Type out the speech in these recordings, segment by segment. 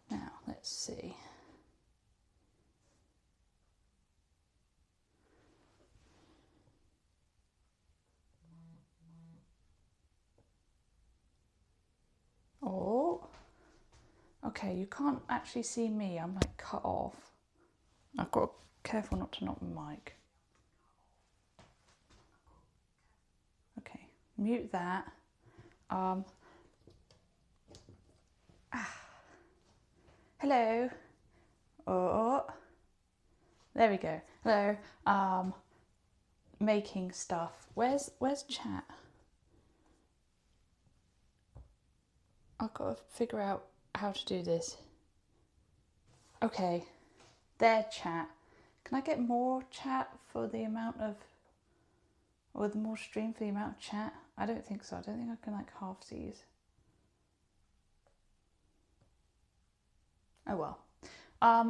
Now, let's see. Oh, okay, you can't actually see me. I'm like cut off. I've got to be careful not to knock my mic. Okay, mute that. Hello. Oh, there we go. Hello. Making stuff. Where's chat? I've got to figure out how to do this. Okay, there, chat. Can I get more chat for the amount of, or the more stream for the amount of chat? I don't think so. I don't think I can like half these. Oh well.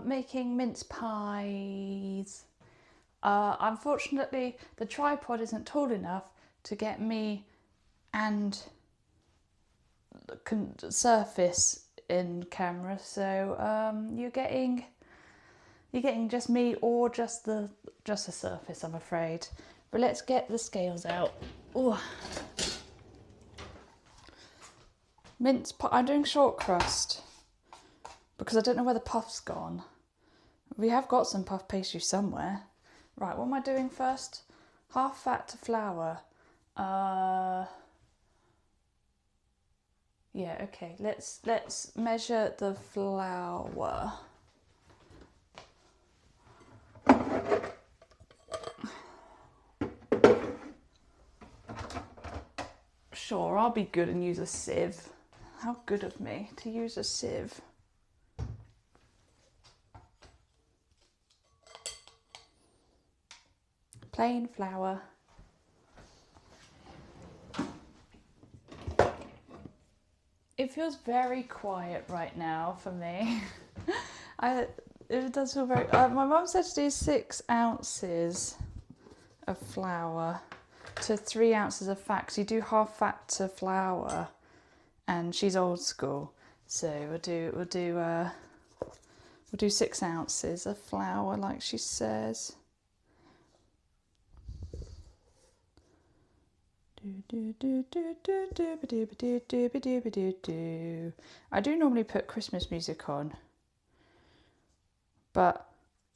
Making mince pies. Unfortunately, the tripod isn't tall enough to get me and the surface in camera, so you're getting just me or just the surface, I'm afraid. But let's get the scales out. Ooh. Mince pie. I'm doing short crust because I don't know where the puff's gone. We have got some puff pastry somewhere. Right, what am I doing first? Half fat to flour. Yeah, okay. Let's measure the flour. Sure, I'll be good and use a sieve. How good of me to use a sieve. Plain flour. It feels very quiet right now for me. It does feel very... my mum said to do 6 ounces of flour to 3 ounces of fat, because you do half fat to flour, and she's old school, so we'll do 6 ounces of flour like she says. I do normally put Christmas music on, but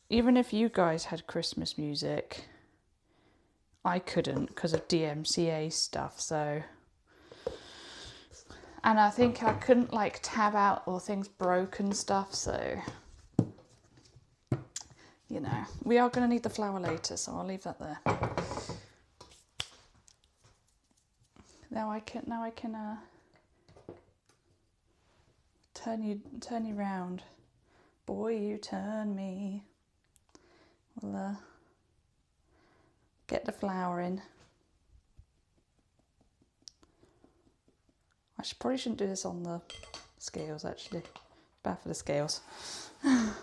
even if you guys had Christmas music, I couldn't because of DMCA stuff, so... And I think I couldn't like tab out or things broke and stuff, so... You know, we are going to need the flour later, so I'll leave that there. Now I can turn you round. Boy, you turn me. We'll get the flour in. Probably shouldn't do this on the scales, actually. It's bad for the scales. You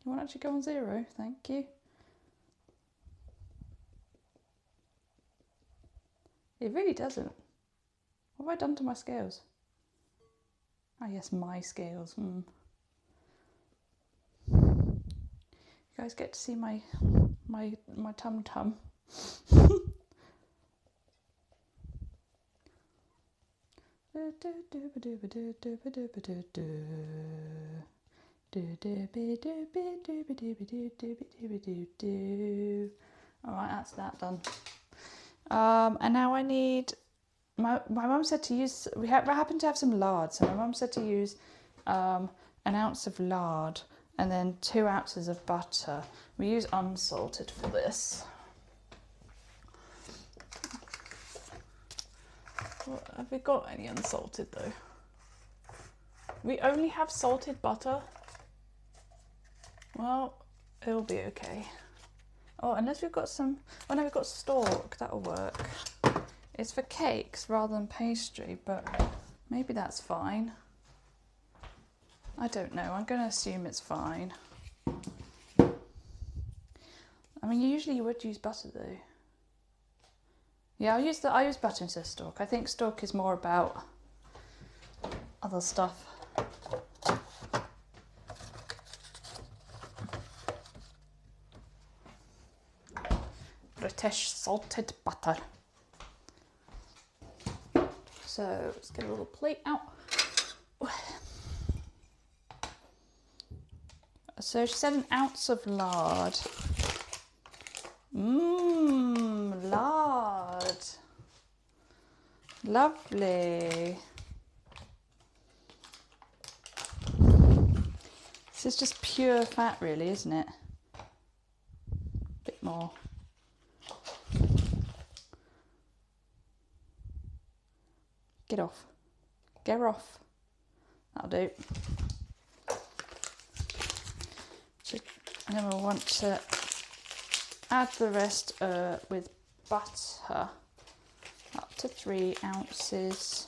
want to actually go on 0? Thank you. It really doesn't. What have I done to my scales? Ah, yes, my scales. You guys get to see my tum-tum. Alright, that's that done. And now I need... My mum said to use... We happen to have some lard, so my mum said to use an ounce of lard and then 2 ounces of butter. We use unsalted for this. Well, have we got any unsalted though? We only have salted butter. Well, it'll be okay. Oh, unless we've got some... Oh no, we've got stork. That'll work. It's for cakes rather than pastry, but maybe that's fine. I don't know. I'm going to assume it's fine. I'm mean, usually you would use butter though. Yeah, I use butter instead of stock. I think stock is more about other stuff. British salted butter. So let's get a little plate out. So she said 1 ounce of lard. Lard. Lovely. This is just pure fat really, isn't it? Bit more. Get off. Get her off. That'll do. And then we'll want to add the rest with butter, up to 3 ounces.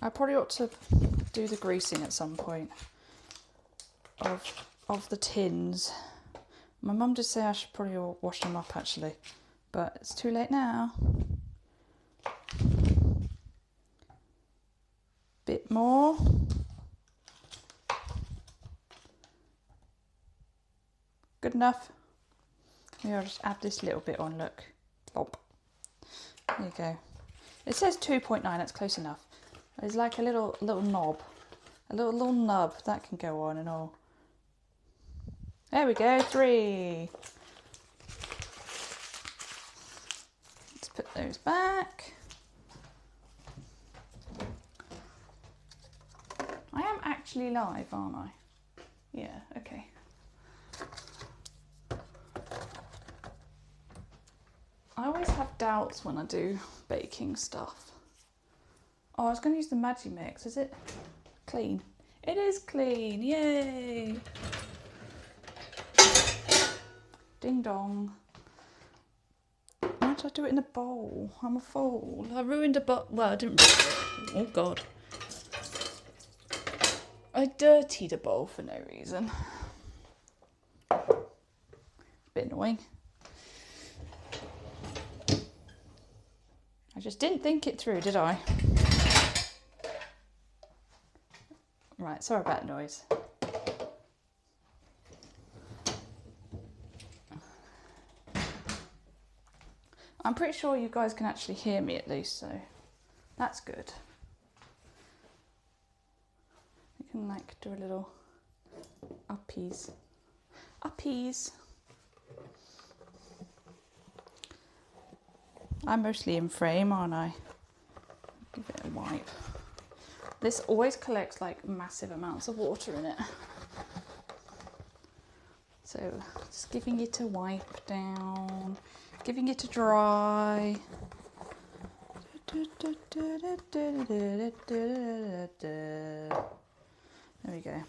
I probably ought to do the greasing at some point of the tins. My mum did say I should probably wash them up actually, but it's too late now. Bit more. Good enough. Maybe I'll just add this little bit on, look. Plop. There you go. It says 2.9, that's close enough. There's like a little knob. A little nub that can go on and all. There we go, 3. Let's put those back. I am actually live, aren't I? Yeah, okay. I always have doubts when I do baking stuff. Oh, I was going to use the Magimix. Is it clean? It is clean, yay! Ding dong. Why did I do it in a bowl? I'm a fool. I ruined a bowl. Well, I didn't ruin it. Oh God. I dirtied a bowl for no reason. Bit annoying. I just didn't think it through, did I? Right, sorry about the noise. I'm pretty sure you guys can actually hear me at least, so that's good. You can like do a little uppies. Uppies. I'm mostly in frame, aren't I? Give it a wipe. This always collects like massive amounts of water in it. So just giving it a wipe down, giving it a dry. There we go.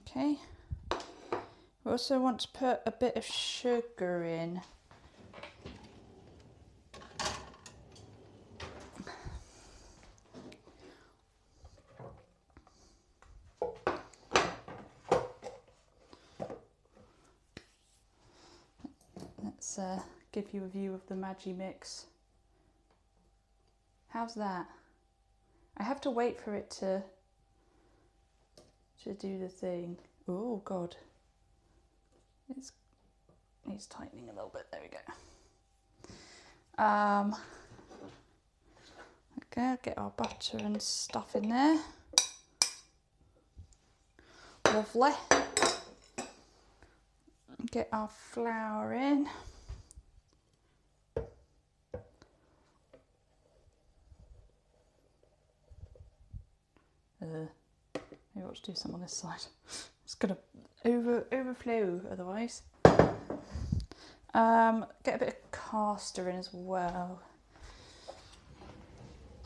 Okay. We also want to put a bit of sugar in. Let's give you a view of the Magimix. How's that? I have to wait for it to do the thing. Oh God. It needs tightening a little bit. There we go. Okay, I'll get our butter and stuff in there. Lovely. Get our flour in. Maybe I'll just do some on this side. It's gonna overflow otherwise. Get a bit of caster in as well.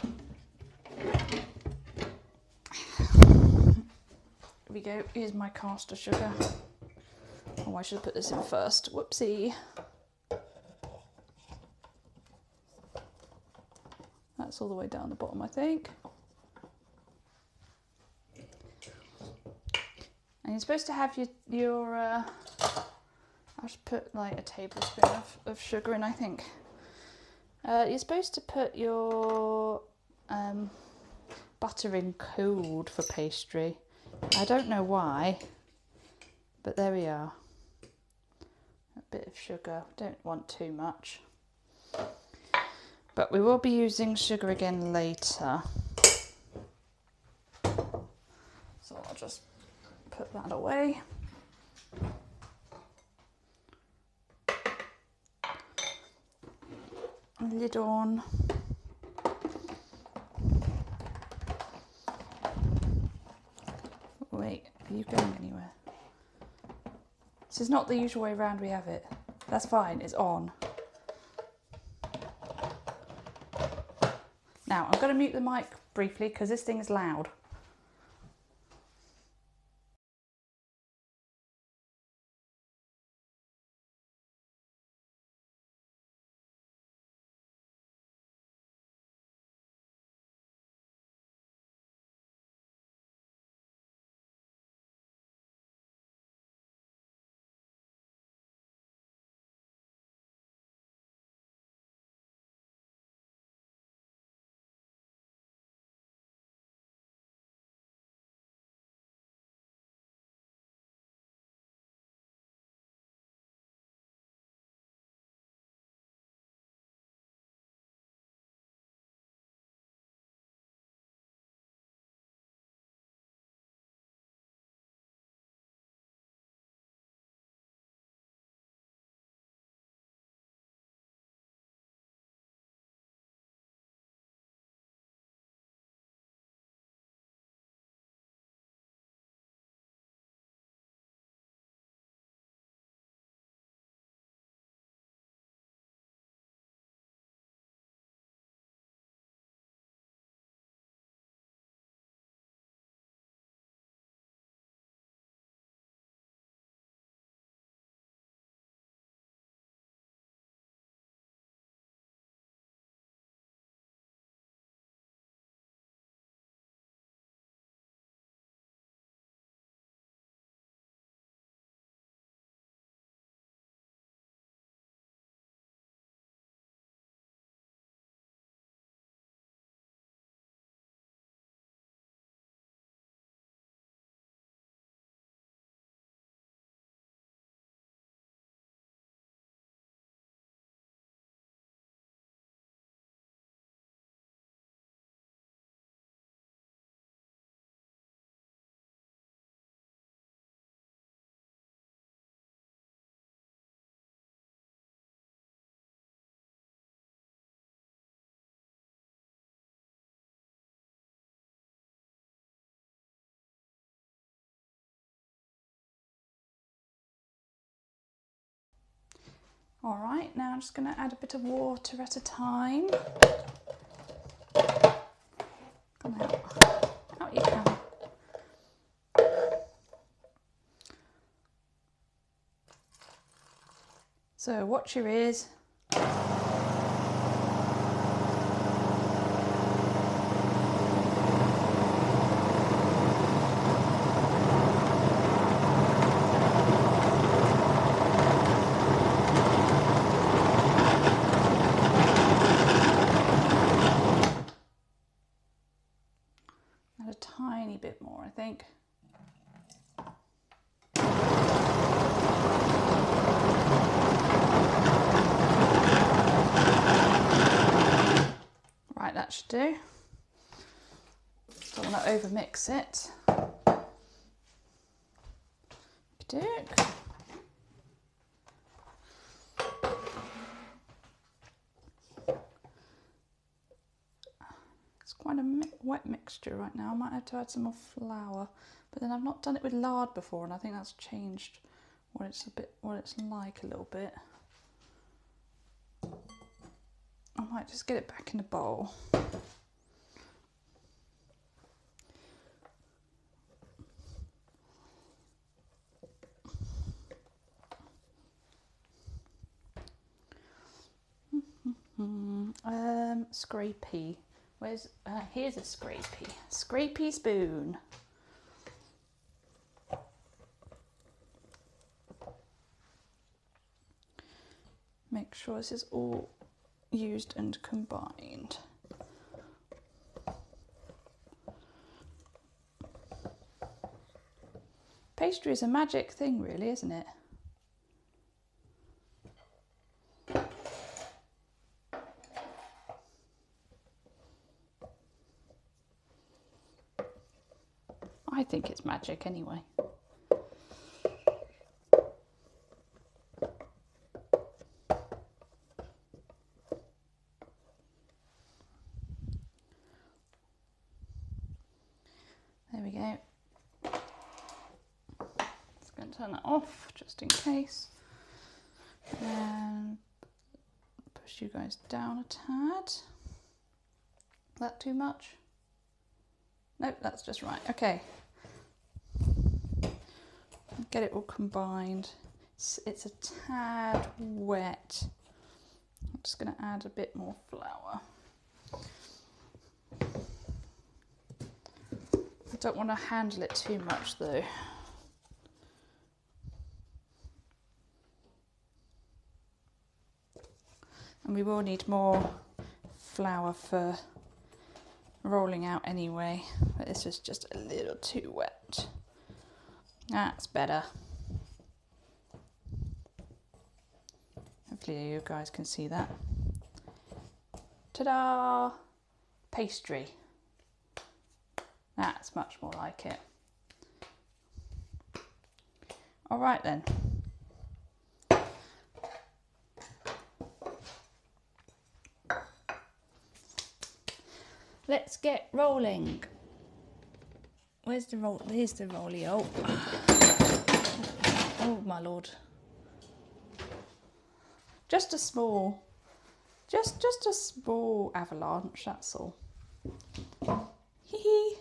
Here we go. Here's my caster sugar. Oh, I should have put this in first. Whoopsie. That's all the way down the bottom, I think. And you're supposed to have your I'll just put like a tablespoon of sugar in, I think. You're supposed to put your butter in cold for pastry. I don't know why, but there we are. A bit of sugar, don't want too much. But we will be using sugar again later. So I'll just put that away. Lid on. Wait, are you going anywhere? This is not the usual way around we have it. That's fine, it's on. Now, I'm going to mute the mic briefly because this thing is loud. All right, now I'm just going to add a bit of water at a time. Come out. Out you come. So watch your ears. Add a tiny bit more, I think. Right, that should do. Don't want to over mix it. Okey-doke. It's quite a wet mixture right now. I might have to add some more flour, but then I've not done it with lard before, and I think that's changed what it's like a little bit. I might just get it back in the bowl. Scrapey. Where's, here's a scrapey spoon. Make sure this is all used and combined. Pastry is a magic thing, really, isn't it? I think it's magic anyway. There we go. Just going to turn that off just in case. And push you guys down a tad. That too much? Nope, that's just right. Okay. Get it all combined. It's a tad wet. I'm just going to add a bit more flour. I don't want to handle it too much though. And we will need more flour for rolling out anyway, but this is just a little too wet. That's better. Hopefully you guys can see that. Ta-da! Pastry. That's much more like it. All right then. Let's get rolling. Where's the roll? Here's the rollio. Oh my lord. Just a small, just a small avalanche, that's all. Hee hee.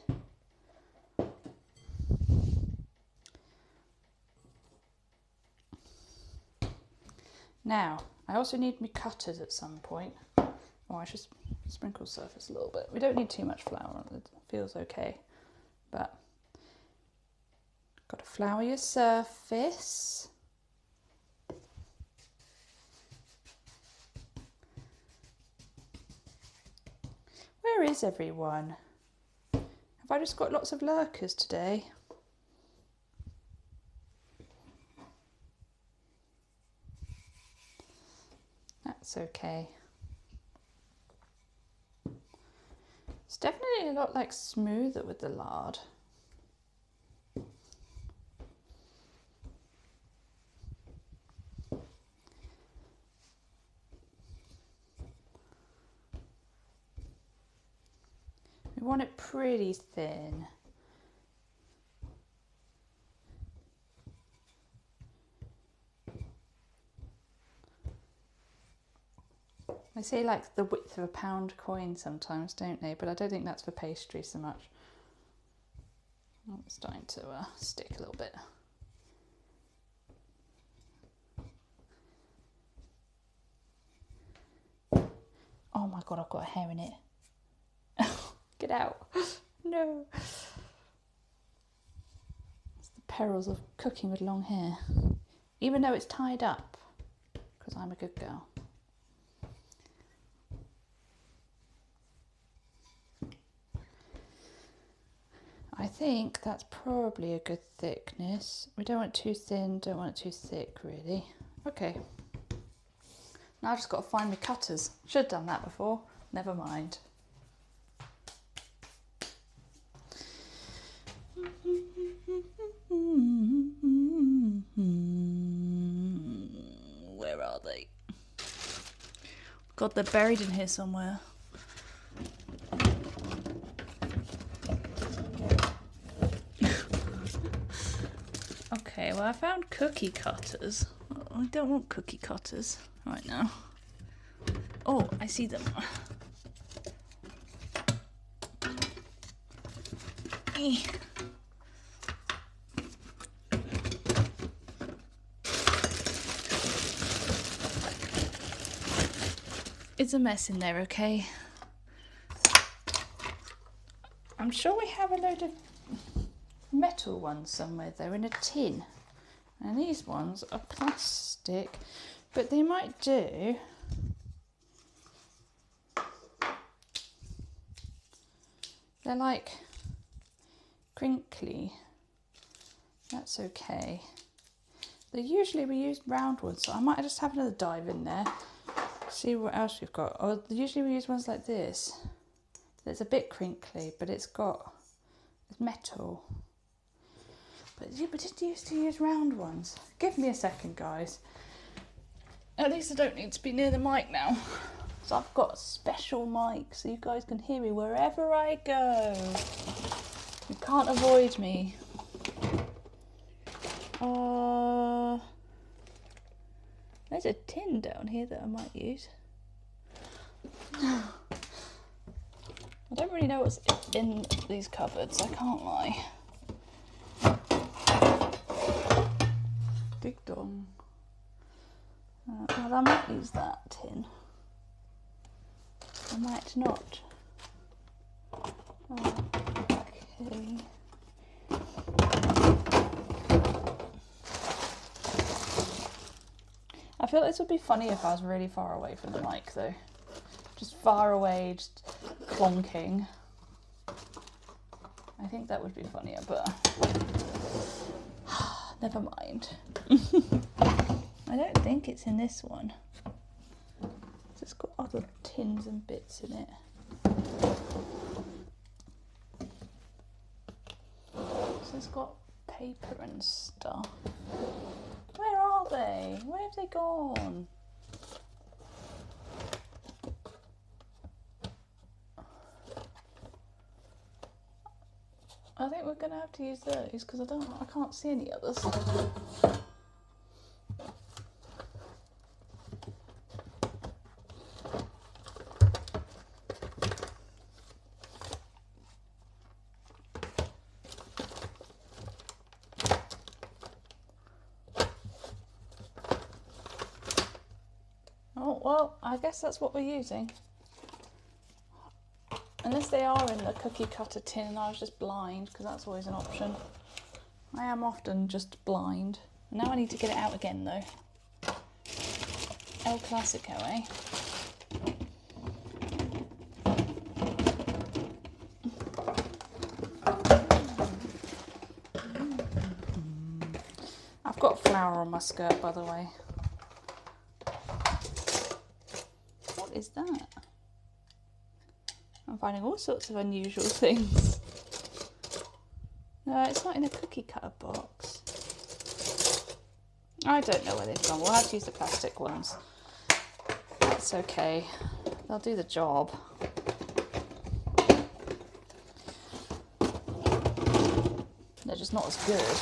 Now, I also need my cutters at some point. Oh, I should sprinkle surface a little bit. We don't need too much flour, it feels okay. But, got to flour your surface. Where is everyone? Have I just got lots of lurkers today? That's okay. It's definitely a lot like smoother with the lard. We want it pretty thin. They say like the width of a pound coin sometimes, don't they? But I don't think that's for pastry so much. Oh, it's starting to stick a little bit. Oh my god, I've got a hair in it. Get out. No. It's the perils of cooking with long hair. Even though it's tied up, because I'm a good girl. I think that's probably a good thickness. We don't want it too thin, don't want it too thick really. Okay. Now I've just got to find my cutters. Should have done that before. Never mind. Where are they? God, they're buried in here somewhere. Okay, well I found cookie cutters. I don't want cookie cutters right now. Oh, I see them. It's a mess in there, okay? I'm sure we have a load of metal ones somewhere though, in a tin. And these ones are plastic, but they might do. They're like crinkly. That's okay. Usually we use round ones, so I might just have another dive in there, see what else we've got. Or usually we use ones like this. It's a bit crinkly, but it's metal. But yeah, we just used to use round ones. Give me a second, guys. At least I don't need to be near the mic now. So I've got a special mic so you guys can hear me wherever I go. You can't avoid me. There's a tin down here that I might use. I don't really know what's in these cupboards, I can't lie. Ding dong. Well, I might use that tin. I might not. Okay. I feel like this would be funny if I was really far away from the mic though. Just far away, just clonking. I think that would be funnier, but never mind. I don't think it's in this one. It's got other tins and bits in it. So it's got paper and stuff. Where are they? Where have they gone? I think we're gonna have to use those because I can't see any others. Oh, well, I guess that's what we're using. Unless they are in the cookie cutter tin and I was just blind, because that's always an option. I am often just blind. Now I need to get it out again though. El Clasico, eh? I've got flour on my skirt, by the way. What is that? I'm finding all sorts of unusual things. No, it's not in a cookie cutter box. I don't know where they've gone. We'll have to use the plastic ones. That's okay. They'll do the job. They're just not as good.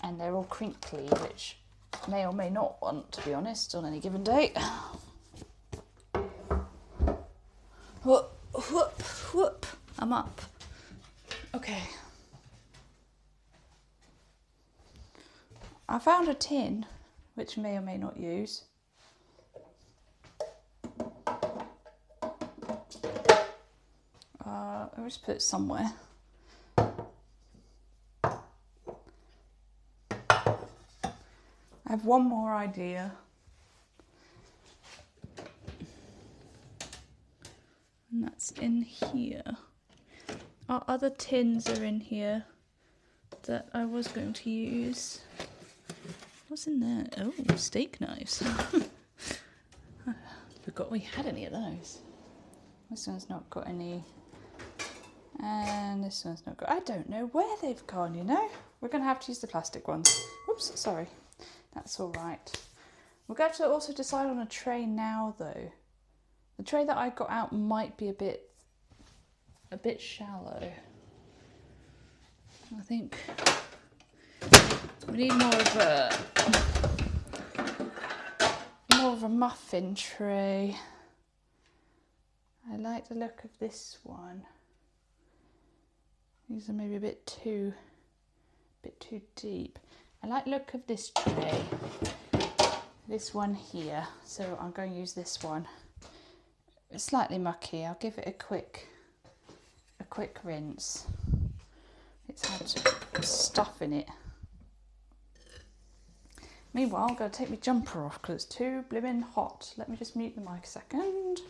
And they're all crinkly, which I may or may not want, to be honest, on any given day. Whoop, whoop, whoop. I'm up. Okay. I found a tin, which may or may not use. I'll just put it somewhere. I have one more idea. And that's in here. Our other tins are in here that I was going to use. What's in there? Oh, steak knives. I forgot we had any of those. This one's not got any. And this one's not got. I don't know where they've gone, you know? We're going to have to use the plastic ones. Oops, sorry. That's all right. We're going to also decide on a tray now, though. The tray that I got out might be a bit shallow. I think we need more of a muffin tray. I like the look of this one. These are maybe a bit too deep. I like the look of this tray. This one here. So I'm going to use this one. It's slightly mucky. I'll give it a quick a quick rinse. It's had stuff in it. Meanwhile, I'm going to take my jumper off because it's too blimmin' hot. Let me just mute the mic a second.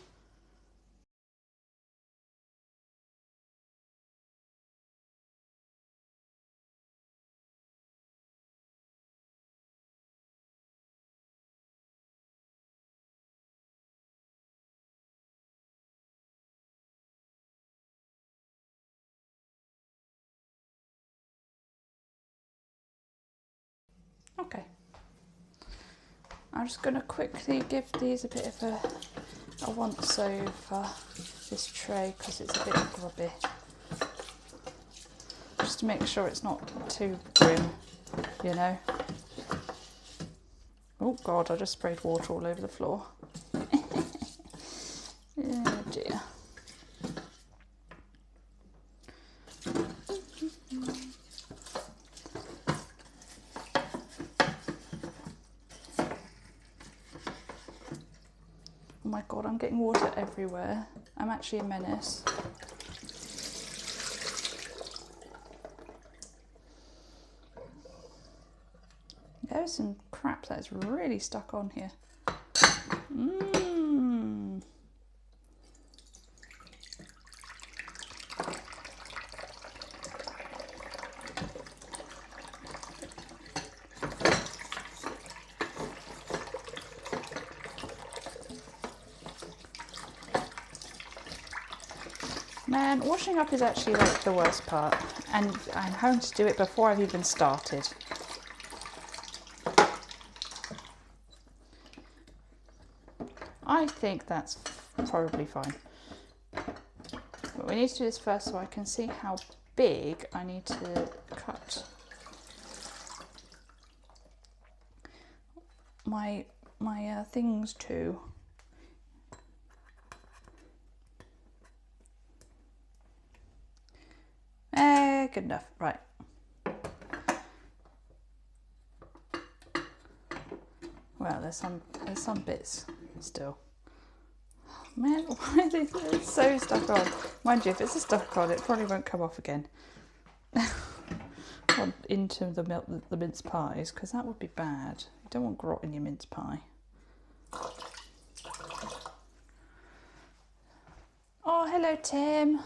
Okay. I'm just going to quickly give these a bit of a once over this tray because it's a bit grubby. Just to make sure it's not too grim, you know. Oh God, I just sprayed water all over the floor. Oh dear. Oh my God, I'm getting water everywhere. I'm actually a menace. There's some crap that's really stuck on here. Mmm. Man, washing up is actually like the worst part, and I'm having to do it before I've even started. I think that's probably fine. But we need to do this first so I can see how big I need to cut my things to. Good enough, right. Well, there's some bits still. Man, why are they so stuck on? Mind you, if it's stuck on, it probably won't come off again. Or into the mince pies, because that would be bad. You don't want grot in your mince pie. Oh, hello, Tim.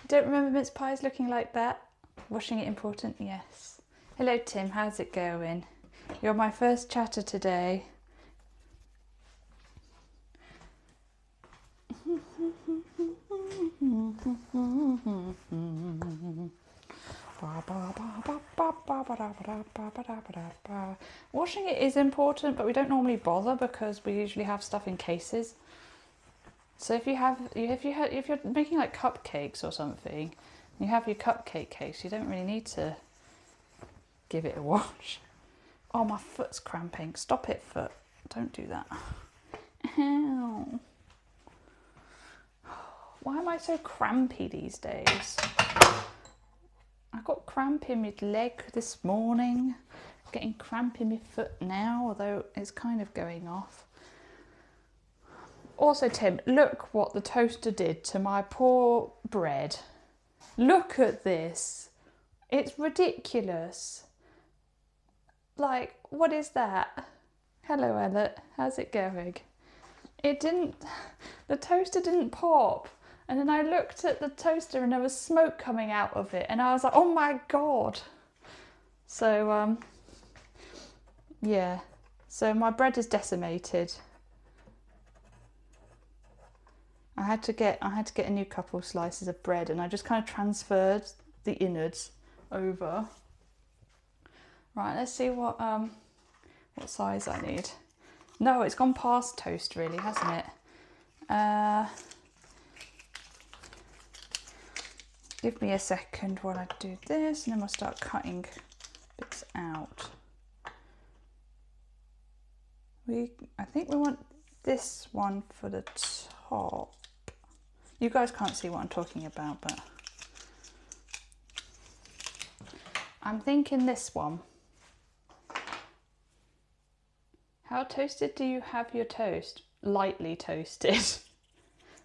Don't remember mince pies looking like that? Washing it important, yes. Hello, Tim. How's it going? You're my first chatter today. Washing it is important, but we don't normally bother because we usually have stuff in cases. So if you're making like cupcakes or something, you have your cupcake case, you don't really need to give it a wash. Oh, my foot's cramping. Stop it, foot. Don't do that. Ow. Why am I so crampy these days? I got cramp in my leg this morning. Getting cramp in my foot now, although it's kind of going off. Also, Tim, look what the toaster did to my poor bread. Look at this. It's ridiculous. Like, what is that? Hello, Elliot. How's it going? The toaster didn't pop. And then I looked at the toaster and there was smoke coming out of it. And I was like, oh my God. So, yeah. So my bread is decimated. I had to get a new couple slices of bread, and I just kind of transferred the innards over. Right, let's see what size I need. No, it's gone past toast really, hasn't it? Give me a second while I do this, and then we'll start cutting bits out. I think we want this one for the top. You guys can't see what I'm talking about, but I'm thinking this one. How toasted do you have your toast? Lightly toasted.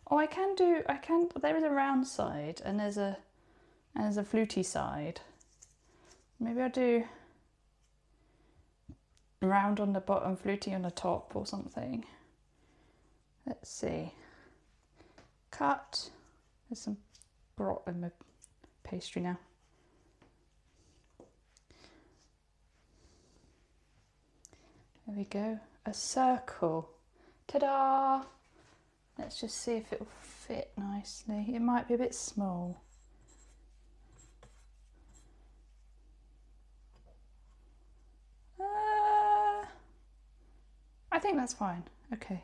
Oh, there is a round side and there's a fluty side. Maybe I'll do round on the bottom, fluty on the top or something. Let's see. Cut. There's some brought in my pastry now. There we go. A circle. Ta-da! Let's just see if it will fit nicely. It might be a bit small. I think that's fine. Okay.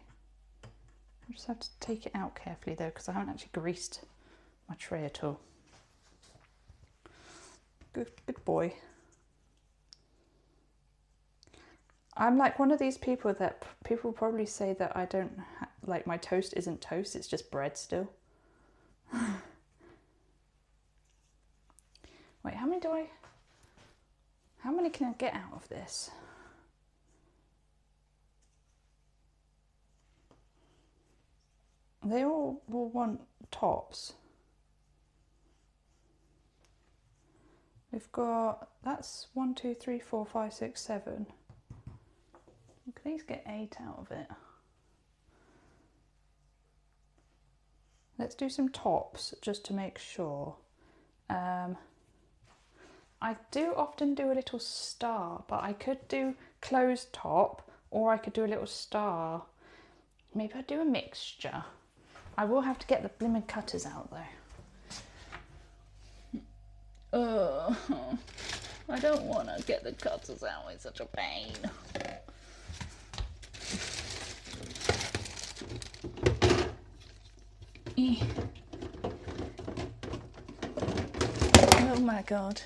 I just have to take it out carefully though, because I haven't actually greased my tray at all. Good boy. I'm like one of these people that people probably say that I don't like my toast isn't toast, it's just bread still. Wait, how many can I get out of this? They all will want tops. We've got, that's 1, 2, 3, 4, 5, 6, 7. We can at least get 8 out of it. Let's do some tops just to make sure. I do often do a little star, but I could do closed top or I could do a little star. Maybe I'd do a mixture. I will have to get the blimmin' cutters out though. I don't want to get the cutters out, it's such a pain. Oh my god.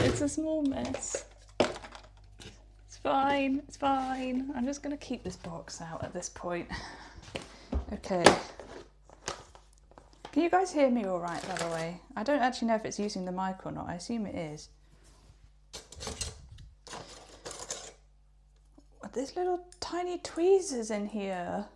It's a small mess. It's fine, it's fine. I'm just going to keep this box out at this point. Okay. Can you guys hear me all right, by the way? I don't actually know if it's using the mic or not. I assume it is. There's little tiny tweezers in here.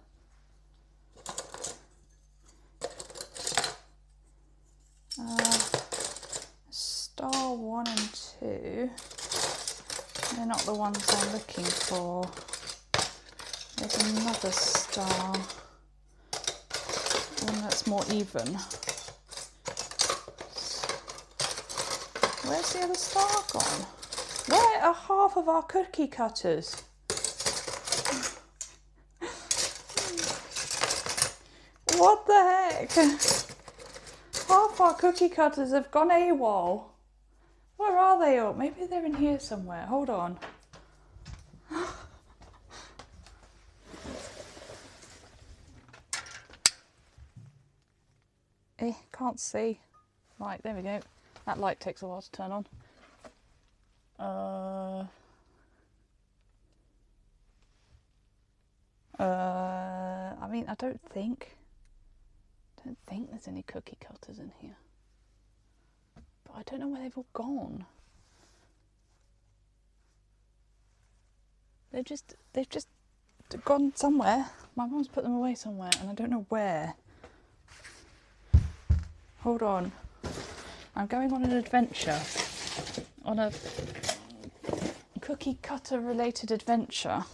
Star 1 and 2. They're not the ones I'm looking for. There's another star. One that's more even. Where's the other star gone? Where are half of our cookie cutters? What the heck? Half our cookie cutters have gone AWOL. Where are they all? Maybe they're in here somewhere. Hold on. Can't see. Right, there we go. That light takes a while to turn on. I mean, I don't think there's any cookie cutters in here. But I don't know where they've all gone. They've just gone somewhere. My mum's put them away somewhere and I don't know where. Hold on. I'm going on an adventure. On a cookie cutter related adventure.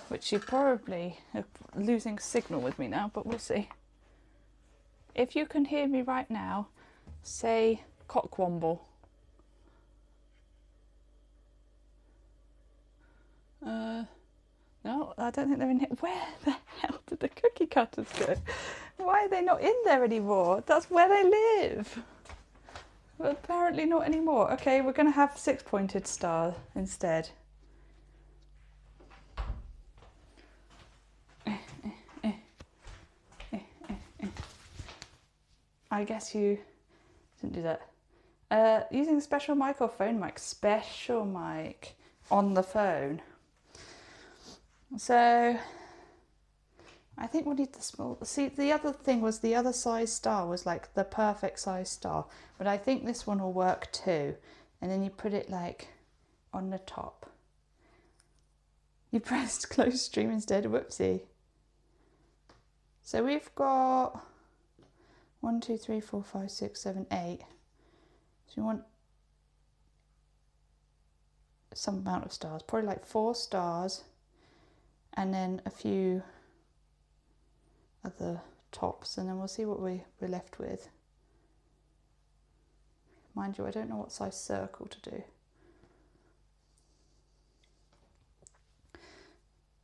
Which you probably are losing signal with me now, but we'll see. If you can hear me right now, say cockwomble. No, I don't think they're in here. Where the hell did the cookie cutters go? Why are they not in there anymore? That's where they live. But apparently not anymore. Okay, we're going to have 6-pointed star instead. I guess you didn't do that. Using a special mic or phone mic? Special mic on the phone. So I think we'll need the small. See, the other thing was the other size star was like the perfect size star, but I think this one will work too. And then you put it like on the top. You pressed close stream instead, whoopsie. So we've got 1, 2, 3, 4, 5, 6, 7, 8. So you want some amount of stars, probably like 4 stars, and then a few other tops, and then we'll see what we're left with. Mind you, I don't know what size circle to do.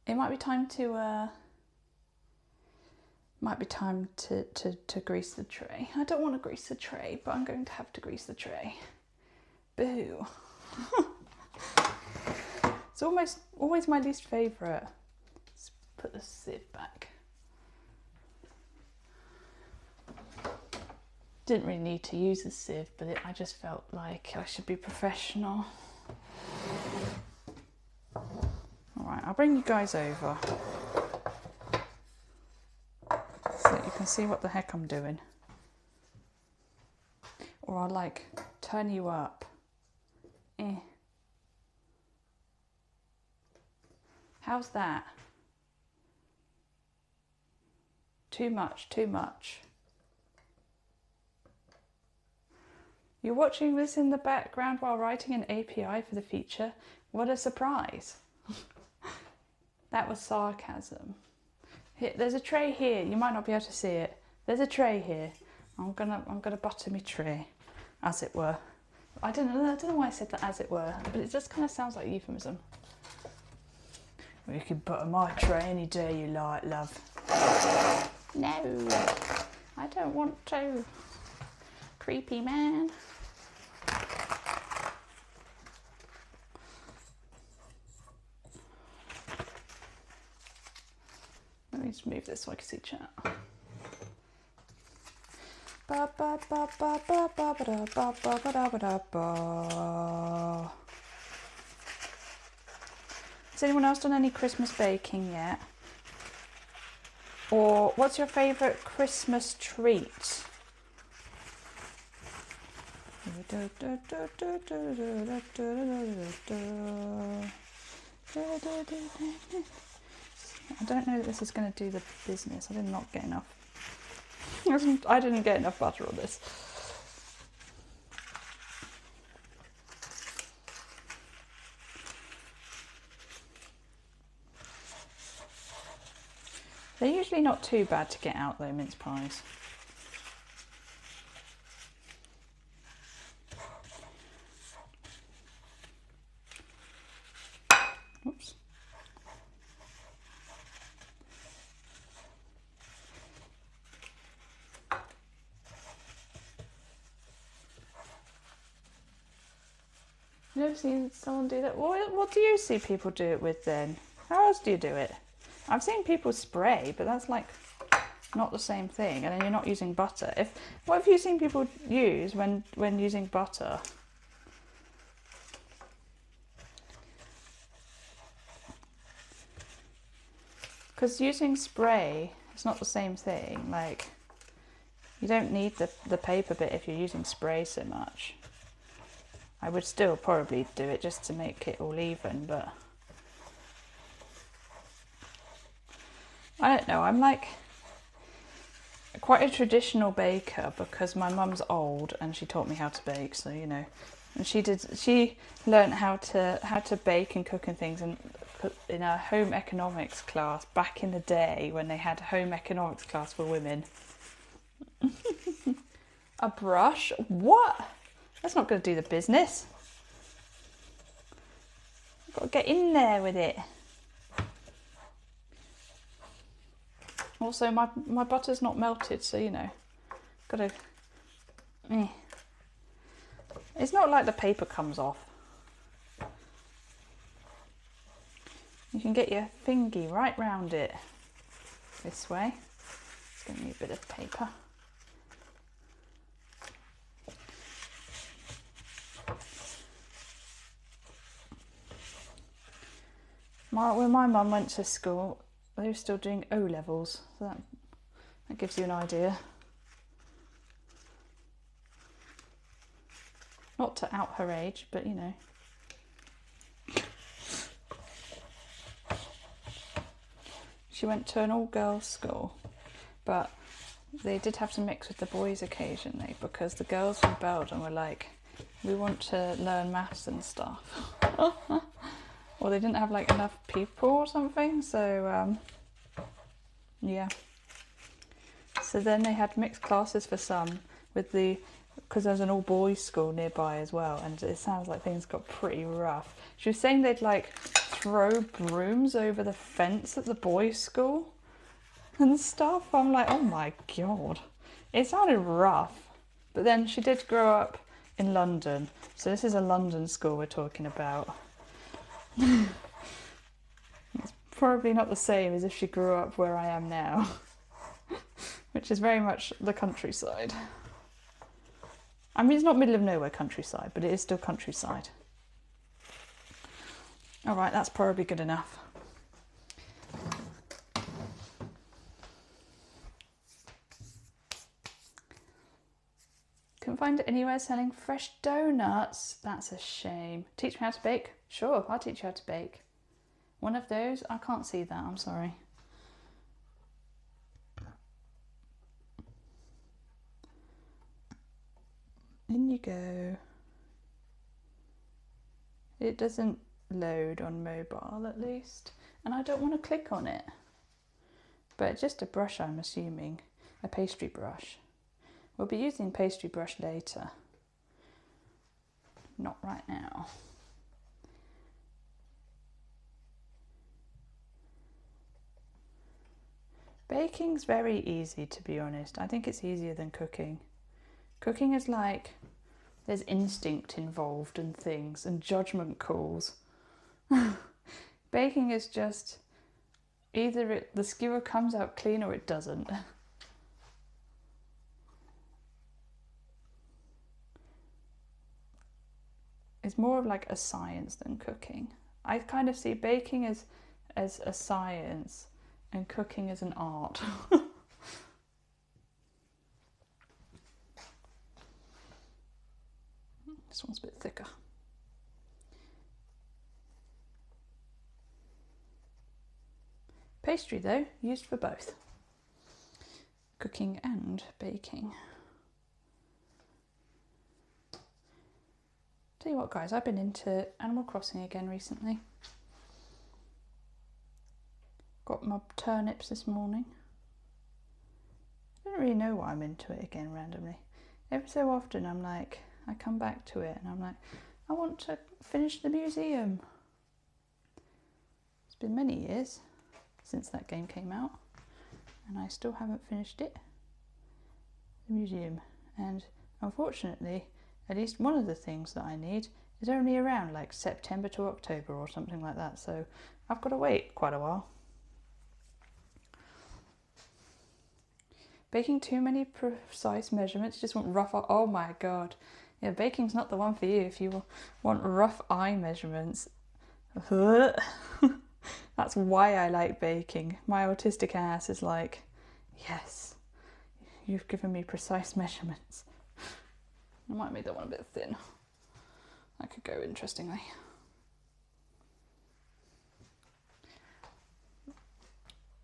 It might be time to grease the tray. I don't want to grease the tray, but I'm going to have to grease the tray. Boo. It's always my least favourite. Let's put the sieve back. Didn't really need to use a sieve, but I just felt like I should be professional. Alright, I'll bring you guys over so that you can see what the heck I'm doing. Or I'll like turn you up. How's that? Too much, too much. You're watching this in the background while writing an API for the feature? What a surprise. That was sarcasm. Here, there's a tray here. You might not be able to see it. There's a tray here. I'm gonna butter me tray, as it were. I don't know why I said that, as it were, but it just kind of sounds like a euphemism. Well, you can butter my tray any day you like, love. No, I don't want to. Creepy man. Let me just move this so I can see chat. Has anyone else done any Christmas baking yet? Or what's your favourite Christmas treat? I don't know that this is going to do the business. I did not get enough. I didn't get enough butter on this. They're usually not too bad to get out though, mince pies. Oops. You've never seen someone do that? What do you see people do it with then? How else do you do it? I've seen people spray, but that's like not the same thing, and then you're not using butter. What have you seen people use when using butter? Because using spray, it's not the same thing. Like, you don't need the paper bit if you're using spray so much. I would still probably do it just to make it all even, but I don't know. I'm like quite a traditional baker because my mum's old and she taught me how to bake, so you know. And she learned how to bake and cook and things in a home economics class back in the day when they had a home economics class for women. A brush? What? That's not going to do the business. I've got to get in there with it. Also, my butter's not melted, so you know, got to. It's not like the paper comes off. You can get your fingy right round it this way. It's going to need a bit of paper. When my mum went to school, they were still doing O levels, so that gives you an idea. Not to out her age, but you know. She went to an all-girls school, but they did have to mix with the boys occasionally because the girls from Belgium were like, we want to learn maths and stuff. Or they didn't have like enough people or something, so yeah. So then they had mixed classes for some with the, because there's an all boys school nearby as well, and it sounds like things got pretty rough. She was saying they'd like throw brooms over the fence at the boys school and stuff. I'm like, oh my god. It sounded rough. But then she did grow up in London, so this is a London school we're talking about. It's probably not the same as if she grew up where I am now, which is very much the countryside. I mean, it's not middle of nowhere countryside, but it is still countryside. All right, that's probably good enough. Couldn't find it anywhere selling fresh donuts. That's a shame. Teach me how to bake? Sure, I'll teach you how to bake. One of those? I can't see that, I'm sorry. In you go. It doesn't load on mobile at least, and I don't want to click on it. But just a brush, I'm assuming. A pastry brush. We'll be using pastry brush later. Not right now. Baking's very easy, to be honest. I think it's easier than cooking. Cooking is like, there's instinct involved and things, and judgment calls. Baking is just, either the skewer comes out clean or it doesn't. It's more of like a science than cooking. I kind of see baking as a science and cooking as an art. This one's a bit thicker. Pastry though, used for both cooking and baking. Tell you what guys, I've been into Animal Crossing again recently. Got my turnips this morning. I don't really know why I'm into it again randomly. Every so often I'm like, I come back to it and I'm like, I want to finish the museum. It's been many years since that game came out and I still haven't finished it. The museum. And unfortunately, at least one of the things that I need is only around like September to October or something like that. So I've got to wait quite a while. Baking too many precise measurements, you just want rough, oh my god. Yeah, baking's not the one for you if you want rough eye measurements. That's why I like baking. My autistic ass is like, yes, you've given me precise measurements. I might make that one a bit thin. That could go interestingly.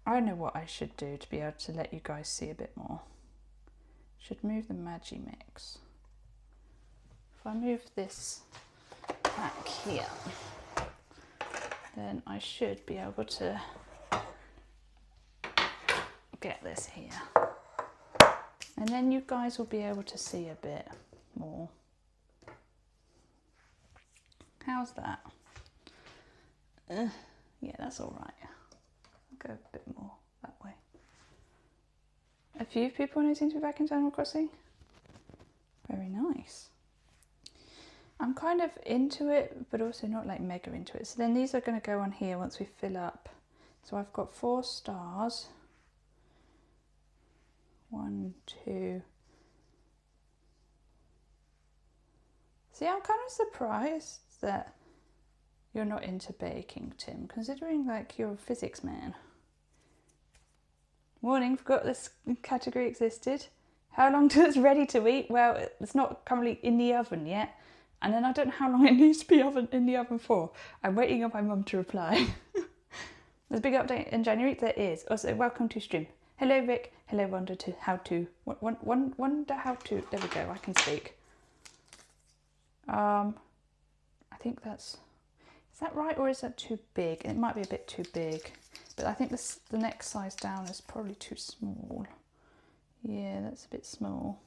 I know what I should do to be able to let you guys see a bit more. Should move the Magi mix. If I move this back here, then I should be able to get this here. And then you guys will be able to see a bit more. How's that? Yeah, that's all right. I'll go a bit more that way. A few people who seem to be back into Animal Crossing. Very nice. I'm kind of into it, but also not like mega into it. So then these are going to go on here once we fill up. So I've got 4 stars. 1, 2. See, I'm kind of surprised that you're not into baking, Tim, considering like you're a physics man. Morning, forgot this category existed. How long till it's ready to eat? Well, it's not currently in the oven yet. And then I don't know how long it needs to be in the oven for. I'm waiting on my mum to reply. There's a big update in January. There is. Also, welcome to stream. Hello Vic. Hello Wonder to how to. Wonder how to. There we go. I can speak. I think that's. Is that right or is that too big? It might be a bit too big, but I think the next size down is probably too small. Yeah, that's a bit small.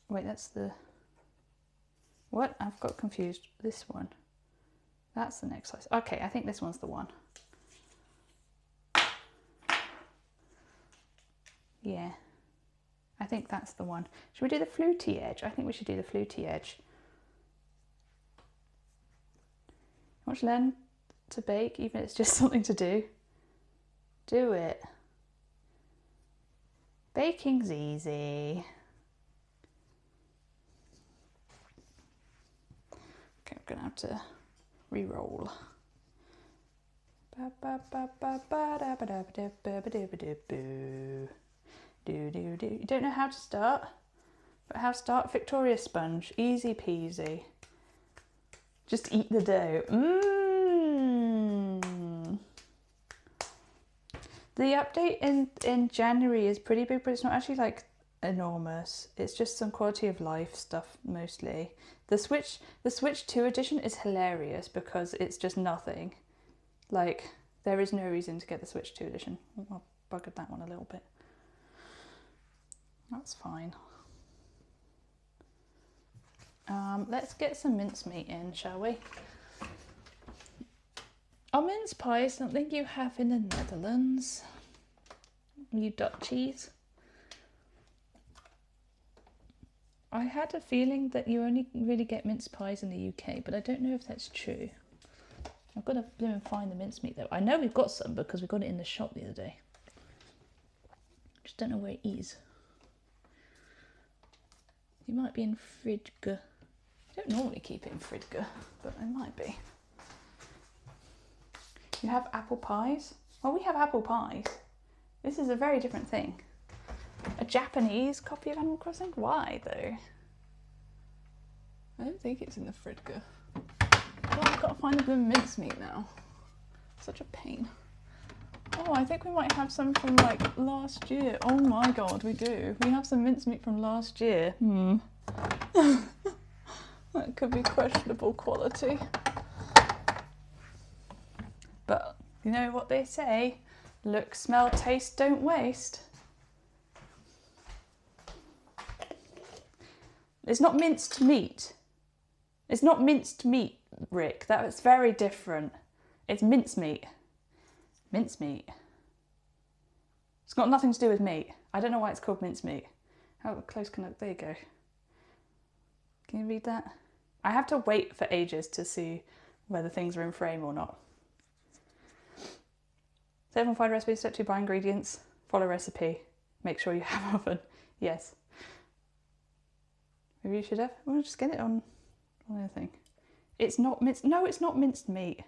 Wait, that's the. What? I've got confused. This one. That's the next size. Okay, I think this one's the one. Yeah, I think that's the one. Should we do the fluty edge? I think we should do the fluty edge. Want to learn to bake, even if it's just something to do? Do it. Baking's easy. Okay, I'm gonna have to re-roll. You don't know how to start? But how to start? Victoria sponge. Easy peasy. Just eat the dough. Mmm. The update in January is pretty big, but it's not actually like enormous. It's just some quality of life stuff mostly. The Switch 2 edition is hilarious because it's just nothing. Like, there is no reason to get the Switch 2 edition. I'll buggered that one a little bit. That's fine. Let's get some mincemeat in, shall we? Are mince pies something you have in the Netherlands? You Dutchies? I had a feeling that you only really get mince pies in the UK, but I don't know if that's true. I've got to find the mincemeat though. I know we've got some because we got it in the shop the other day. Just don't know where it is. It might be in Fridge. I don't normally keep it in Fridge, but it might be. You have apple pies? Well, we have apple pies. This is a very different thing. A Japanese copy of Animal Crossing? Why though? I don't think it's in the Fridge. Oh, I've got to find the blooming mincemeat now. Such a pain. Oh, I think we might have some from like last year. Oh my god, we do. We have some mincemeat from last year. That could be questionable quality. But you know what they say? Look, smell, taste, don't waste. It's not minced meat. It's not minced meat, Rick. That's very different. It's mincemeat. Mincemeat. It's got nothing to do with meat. I don't know why it's called mincemeat. How close can I... There you go. Can you read that? I have to wait for ages to see whether things are in frame or not. Step 1, find recipe. Step 2, buy ingredients. Follow recipe. Make sure you have oven. Yes. Maybe you should have... Well, just get it on anything. It's not minced... No, it's not minced meat.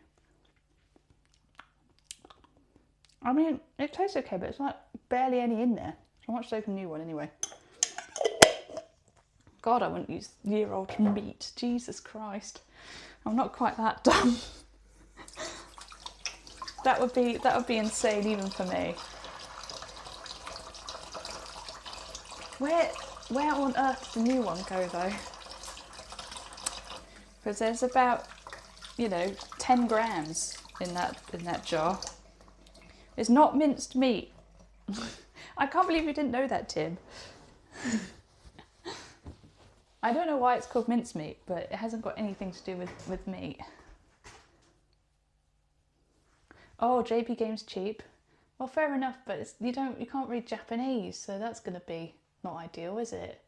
I mean, it tastes okay, but it's like barely any in there. So I might just open a new one anyway. God, I wouldn't use year-old meat. Jesus Christ. I'm not quite that dumb. That would be insane even for me. Where on earth does the new one go though? Because there's about, you know, 10 grams in that jar. It's not minced meat. I can't believe you didn't know that, Tim. I don't know why it's called mincemeat, but it hasn't got anything to do with meat. Oh, JP Game's cheap. Well, fair enough, but it's, you can't read Japanese, so that's going to be not ideal, is it?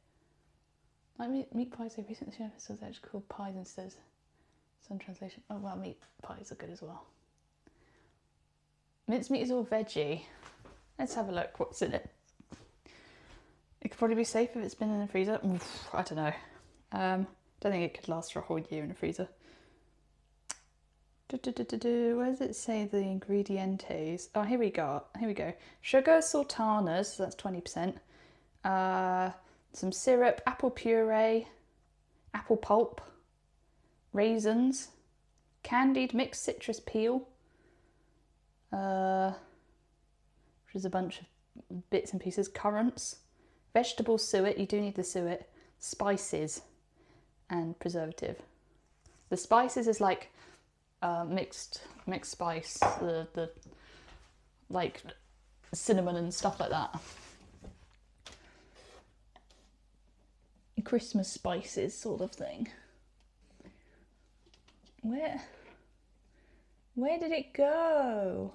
Like meat pies, they recently shown episodes actually called pies instead of some translation. Oh well, meat pies are good as well. Mincemeat is all veggie. Let's have a look what's in it. It could probably be safe if it's been in the freezer. Oof, I don't know. Don't think it could last for a whole year in the freezer. Where does it say the ingredientes? Oh, here we go. Sugar, sultanas, so that's 20%. Some syrup, apple puree, apple pulp, raisins, candied mixed citrus peel, which is a bunch of bits and pieces. Currants, vegetable suet, you do need the suet, spices, and preservative. The spices is like mixed spice, the like cinnamon and stuff like that. Christmas spices sort of thing. Where did it go?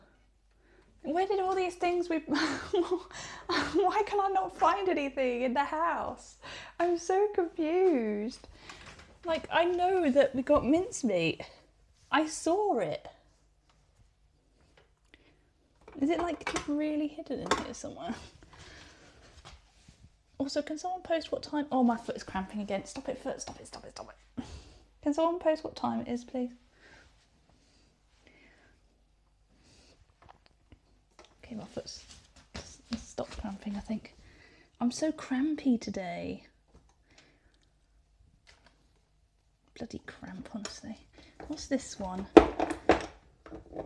Where did all these things we... Why can I not find anything in the house? I'm so confused. Like, I know that we got mincemeat. I saw it. Is it like really hidden in here somewhere? Also, can someone post what time... Oh, my foot is cramping again. Stop it, foot. Stop it, stop it, stop it. Can someone post what time it is, please? Okay, my foot's stopped cramping, I think. I'm so crampy today. Bloody cramp, honestly. What's this one?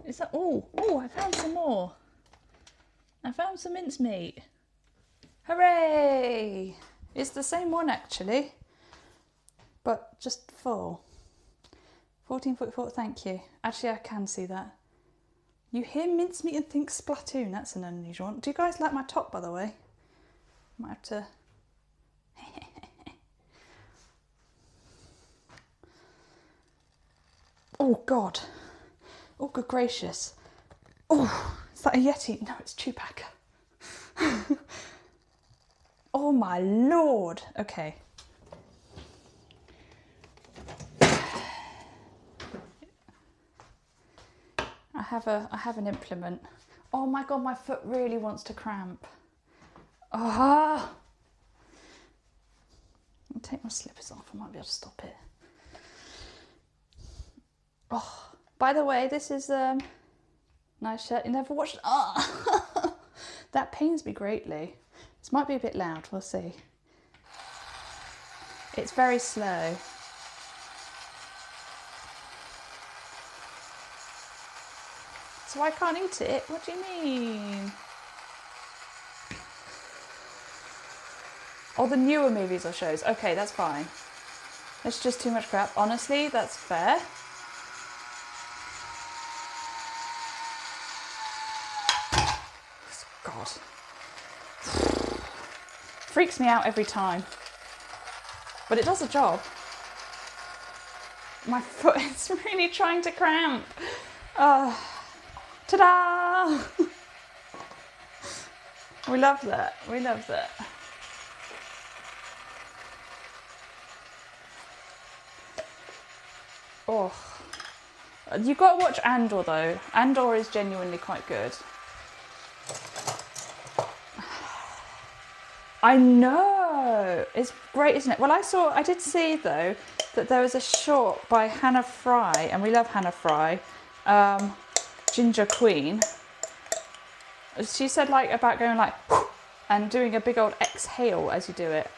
Is that... Oh, I found some more. I found some mincemeat. Hooray! It's the same one, actually. But just full. 1444, thank you. Actually, I can see that. You hear mincemeat and think Splatoon. That's an unusual one. Do you guys like my top, by the way? Might have to... Oh, God. Oh, good gracious. Oh, is that a Yeti? No, it's Chewbacca. Oh, my Lord. Okay. I have an implement. Oh my God, my foot really wants to cramp. Ah! I'll take my slippers off. I might be able to stop it. Oh, by the way, this is nice shirt. You never watched. Ah! That pains me greatly. This might be a bit loud. We'll see. It's very slow. So I can't eat it? What do you mean? Oh, the newer movies or shows. Okay, that's fine. It's just too much crap. Honestly, that's fair. God. Freaks me out every time. But it does the job. My foot is really trying to cramp. Ta-da! We love that. We love that. Oh, you've got to watch Andor though. Andor is genuinely quite good. I know, it's great, isn't it? Well, I did see though that there was a short by Hannah Fry, and we love Hannah Fry. Ginger Queen. She said like about going like and doing a big old exhale as you do it.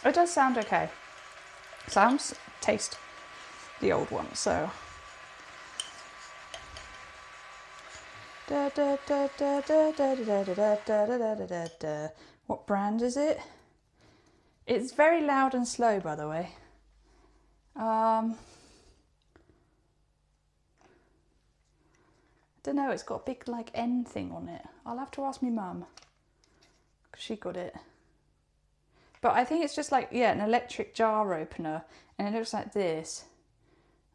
It does sound okay. Sounds, taste the old one, so. What brand is it? It's very loud and slow, by the way. I don't know, it's got a big like N thing on it. I'll have to ask my mum, because she got it. But I think it's just like, yeah, an electric jar opener, and it looks like this.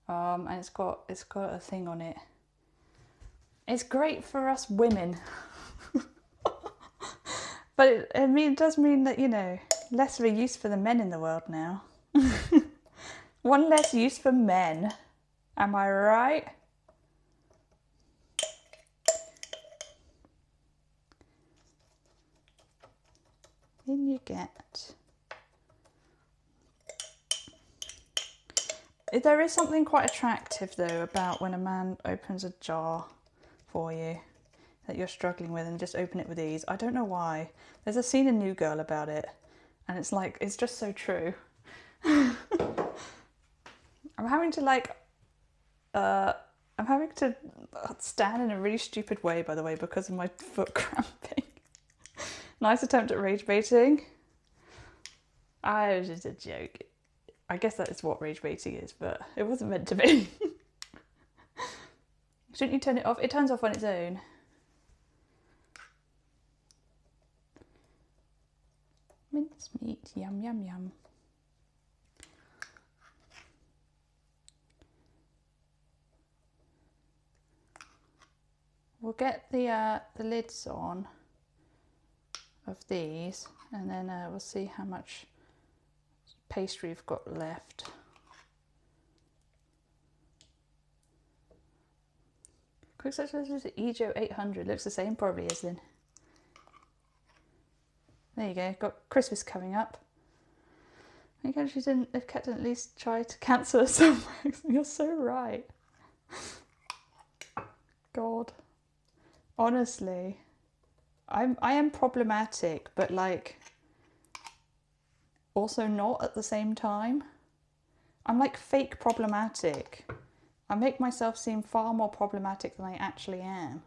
And it's got a thing on it. It's great for us women. But it does mean that, you know, less of a use for the men in the world now. One less use for men. Am I right? In you get. There is something quite attractive though about when a man opens a jar for you that you're struggling with and just open it with ease. I don't know why. There's a scene in New Girl about it, and it's like, it's just so true. I'm having to like I'm having to stand in a really stupid way, by the way, because of my foot cramping. Nice attempt at rage baiting. I was just a joke. I guess that is what rage baiting is, but it wasn't meant to be. Shouldn't you turn it off? It turns off on its own. Mince meat, yum yum yum. We'll get the lids on of these, and then we'll see how much pastry we've got left. Quick search is EJO 800. Looks the same, probably is then. There you go. Got Christmas coming up. I think she didn't. If Kat didn't at least try to cancel her somewhere. You're so right. God. Honestly, I am problematic, but like also not at the same time. I'm like fake problematic. I make myself seem far more problematic than I actually am.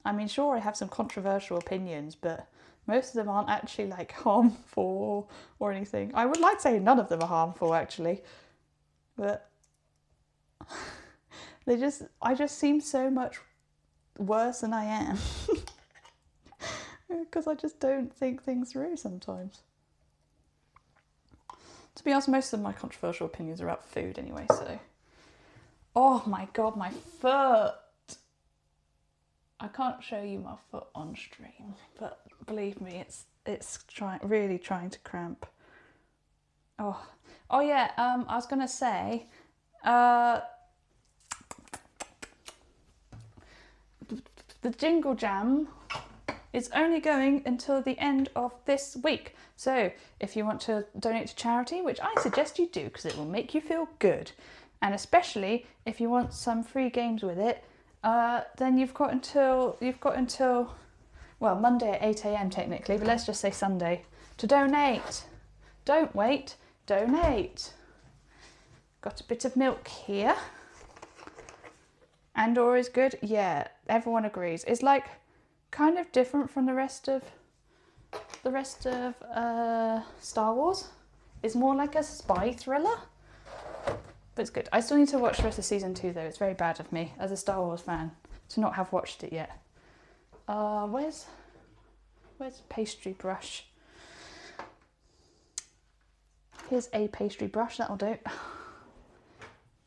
I mean, sure, I have some controversial opinions, but most of them aren't actually like harmful or anything. I would like to say none of them are harmful actually, but I just seem so much worse than I am. Because I just don't think things through sometimes. To be honest, most of my controversial opinions are about food anyway, so. Oh my god, my foot! I can't show you my foot on stream, but believe me, it's really trying to cramp. Oh yeah, I was gonna say, the Jingle Jam is only going until the end of this week. So if you want to donate to charity, which I suggest you do because it will make you feel good, and especially if you want some free games with it, then you've got until well, Monday at 8 AM technically, but let's just say Sunday to donate. Don't wait, donate. Got a bit of milk here. Andor is good. Yeah, everyone agrees. It's like kind of different from the rest of Star Wars. It's more like a spy thriller, but it's good. I still need to watch the rest of season 2 though. It's very bad of me as a Star Wars fan to not have watched it yet. Where's the pastry brush? Here's a pastry brush, that'll do.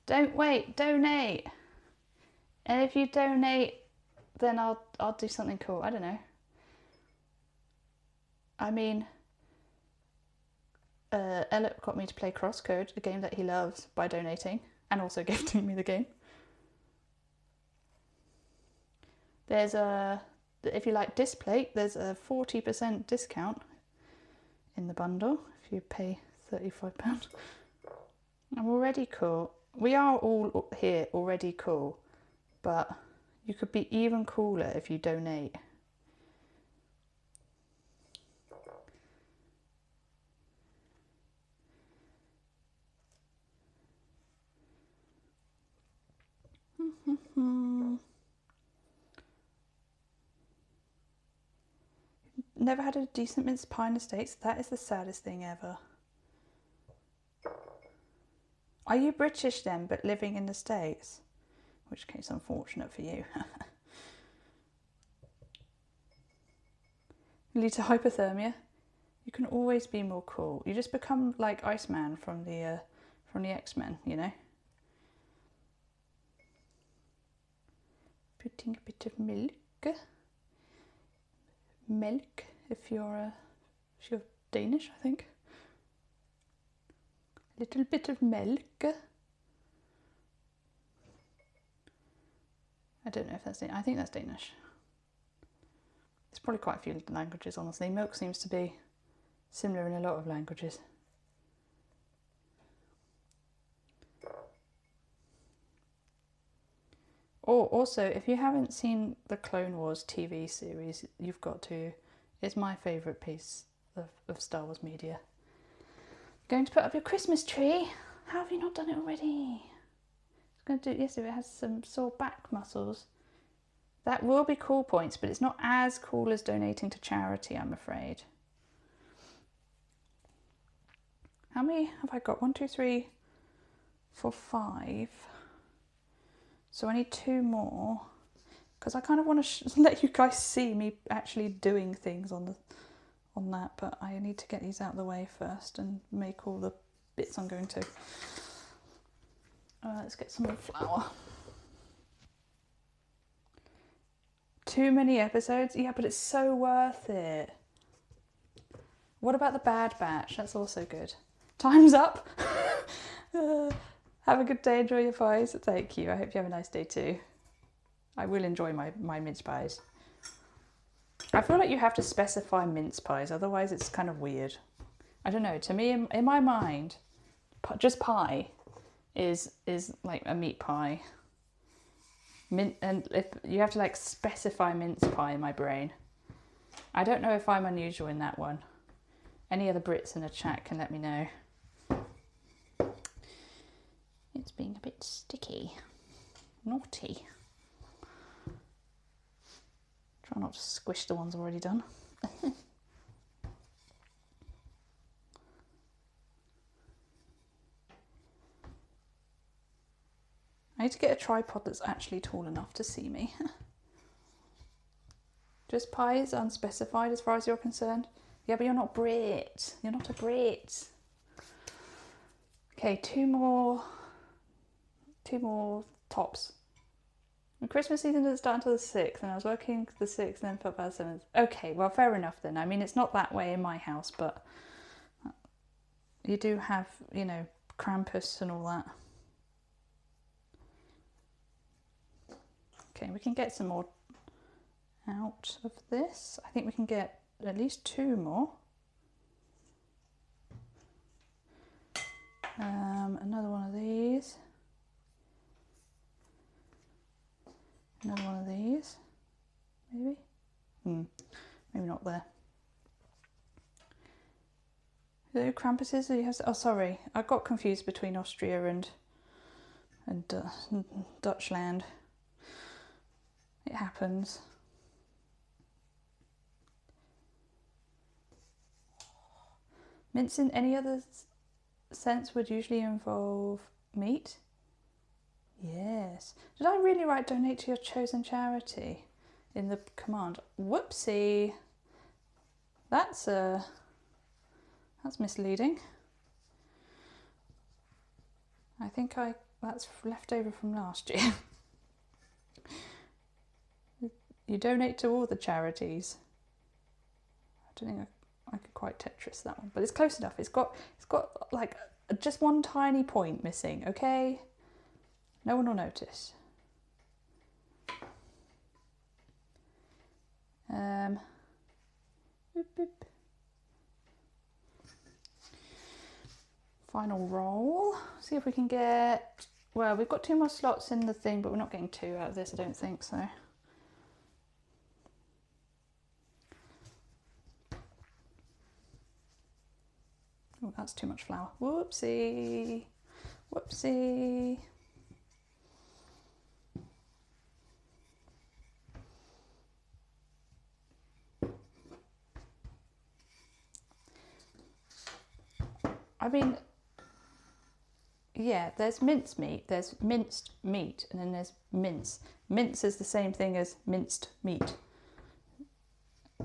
Don't wait, donate. And if you donate, then I'll do something cool. I don't know. I mean, Ellett got me to play Crosscode, a game that he loves, by donating and also gifting me the game. There's if you like Displate, there's a 40% discount in the bundle if you pay £35. I'm already cool. We are all here already cool, but you could be even cooler if you donate. Never had a decent mince pie in the States. That is the saddest thing ever. Are you British then, but living in the States? In which case, unfortunate for you. Lead to hypothermia. You can always be more cool. You just become like Iceman from the X-Men, you know. Putting a bit of milk. Milk, if you're Danish, I think. A little bit of milk. I don't know if that's Danish. I think that's Danish. There's probably quite a few languages, honestly. Milk seems to be similar in a lot of languages. Oh, also, if you haven't seen the Clone Wars TV series, you've got to. It's my favourite piece of Star Wars media. Going to put up your Christmas tree? How have you not done it already? going to do it yesterday. It has some sore back muscles. That will be cool points, but it's not as cool as donating to charity, I'm afraid. How many have I got? 1, 2, 3, 4, 5. So I need 2 more. Because I kind of want to let you guys see me actually doing things on that, but I need to get these out of the way first and make all the bits I'm going to. Let's get some more flour. Too many episodes? Yeah, but it's so worth it. What about the Bad Batch? That's also good. Time's up. Have a good day. Enjoy your pies. Thank you. I hope you have a nice day too. I will enjoy my mince pies. I feel like you have to specify mince pies, otherwise it's kind of weird. I don't know. To me, in my mind, just pie is like a meat pie. And if you have to like specify mince pie in my brain. I don't know if I'm unusual in that one. Any other Brits in the chat can let me know. It's being a bit sticky. Naughty. Try not to squish the ones already done. I need to get a tripod that's actually tall enough to see me. Just pies, unspecified as far as you're concerned. Yeah, but you're not Brit. You're not a Brit. Okay, 2 more tops. The Christmas season doesn't start until the 6th, and I was working the 6th and then football 7th. Okay, well, fair enough then. I mean, it's not that way in my house, but you do have, you know, Krampus and all that. Okay, we can get some more out of this. I think we can get at least 2 more. Another one of these. Another one of these. Maybe? Maybe not there. Are there Krampuses? Or you have, oh, sorry. I got confused between Austria and Dutchland. It happens. Mince in any other sense would usually involve meat. Yes. Did I really write donate to your chosen charity in the command? Whoopsie. That's misleading. I think that's left over from last year. You donate to all the charities. I don't think I could quite Tetris that one, but it's close enough. It's got like just one tiny point missing, okay? No one will notice. Boop, boop. Final roll. See if we can get, well, we've got 2 more slots in the thing, but we're not getting 2 out of this, I don't think so. Oh, that's too much flour. Whoopsie. Whoopsie. I mean, yeah, there's minced meat, there's minced meat, and then there's mince. Mince is the same thing as minced meat.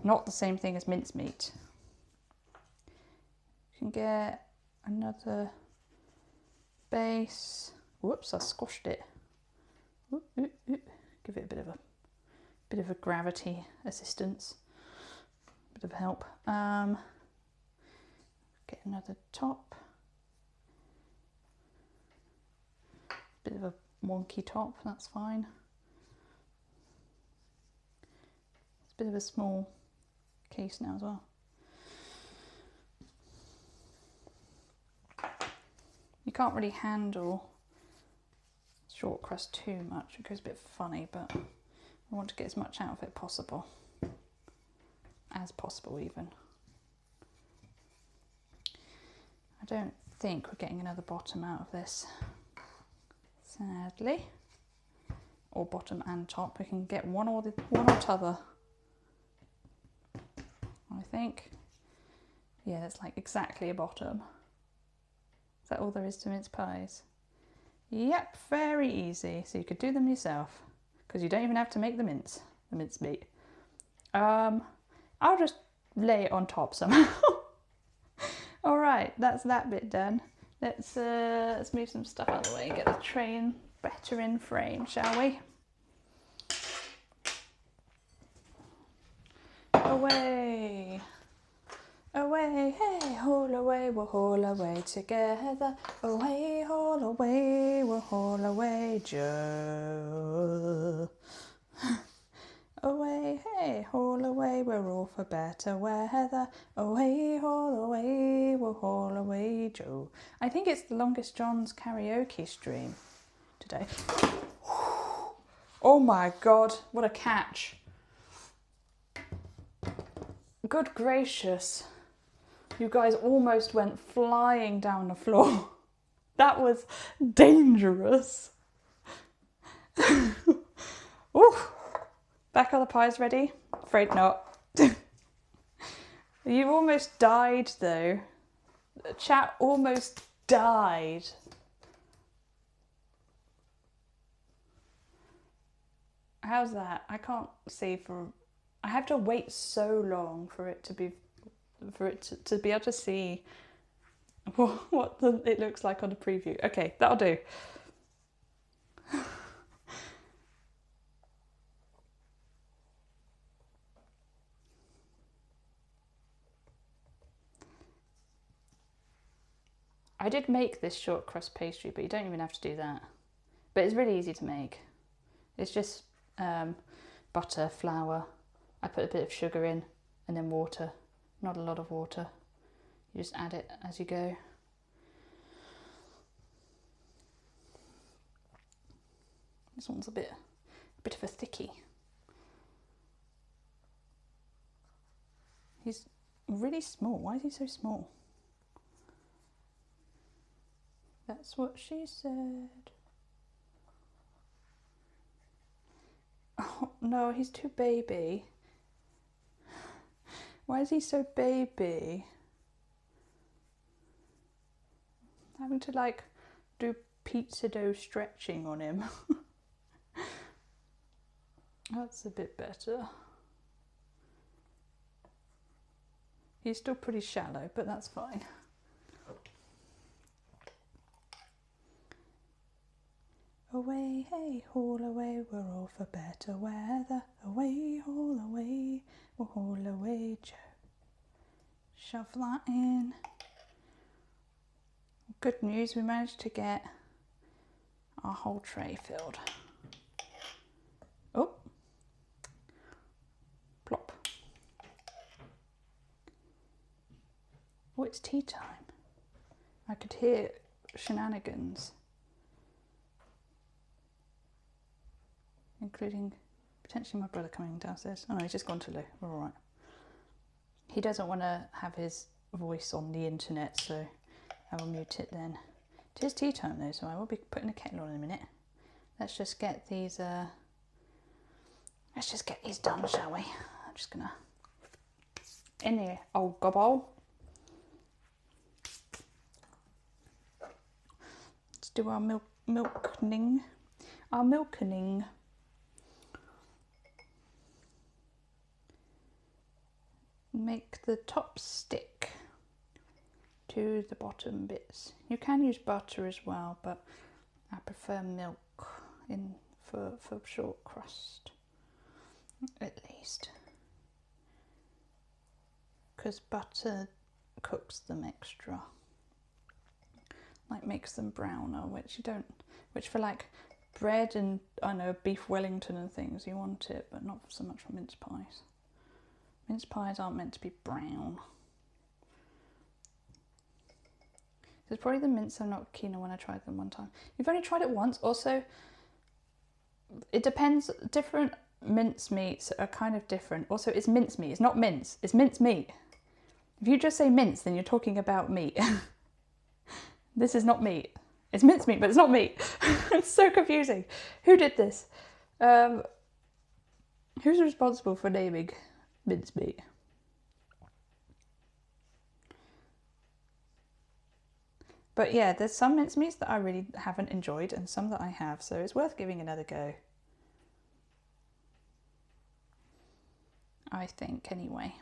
Not the same thing as mince meat. You can get another base. Whoops, I squashed it. Ooh, ooh, ooh. Give it a bit of a gravity assistance. Bit of help. Get another top. Bit of a wonky top, that's fine. It's a bit of a small case now as well. You can't really handle short crust too much, it goes a bit funny, but I want to get as much out of it possible. As possible even. I don't think we're getting another bottom out of this. sadly. Or bottom and top. We can get one or t'other. I think. Yeah, that's like exactly a bottom. Is that all there is to mince pies? Yep, very easy. So you could do them yourself because you don't even have to make the mince meat. I'll just lay it on top somehow. All right, that's that bit done. Let's move some stuff out of the way and get the tray better in frame, shall we? Away, away, hey, haul away, we'll haul away together. Away, haul away, we'll haul away, Joe. Away, hey, haul away, we're all for better weather. Away, haul away, we'll haul away, Joe. I think it's the Longest John's karaoke stream today. Oh my God, what a catch. Good gracious. You guys almost went flying down the floor. That was dangerous. Ooh. Back are the pies ready? Afraid not. You almost died though. The chat almost died. How's that? I can't see for... I have to wait so long for it to be... to be able to see what it looks like on the preview. Okay, that'll do. I did make this short crust pastry, but you don't even have to do that. But it's really easy to make. It's just butter, flour. I put a bit of sugar in and then water. Not a lot of water. You just add it as you go. This one's a bit of a thickie. He's really small. Why is he so small? That's what she said. Oh no, he's too baby. Why is he so baby? I'm having to like do pizza dough stretching on him. That's a bit better. He's still pretty shallow, but that's fine. Away, hey, haul away, we're all for better weather. Away, haul away, we'll haul away, Joe. Shove that in. Good news, we managed to get our whole tray filled. Oh, plop. Oh, it's tea time. I could hear shenanigans. Including potentially my brother coming downstairs. Oh no, he's just gone to loo. We're all right. He doesn't want to have his voice on the internet, so I will mute it then. It is tea time though, so I will be putting a kettle on in a minute. Let's just get these. Done, shall we? I'm just gonna in the old gobble. Let's do our milkening. Our milkening. Make the top stick to the bottom bits. You can use butter as well, but I prefer milk in for short crust, at least, because butter cooks them extra, like makes them browner, which for like bread and I know beef Wellington and things you want it, but not so much for mince pies. Mince pies aren't meant to be brown. It's probably the mince I'm not keen on when I tried them one time. You've only tried it once. Also, it depends. Different mince meats are kind of different. Also, it's mince meat. It's not mince. It's mince meat. If you just say mince, then you're talking about meat. This is not meat. It's mincemeat, but it's not meat. It's so confusing. Who did this? Who's responsible for naming mincemeat? But yeah, there's some mincemeats that I really haven't enjoyed and some that I have, so it's worth giving another go. I think, anyway.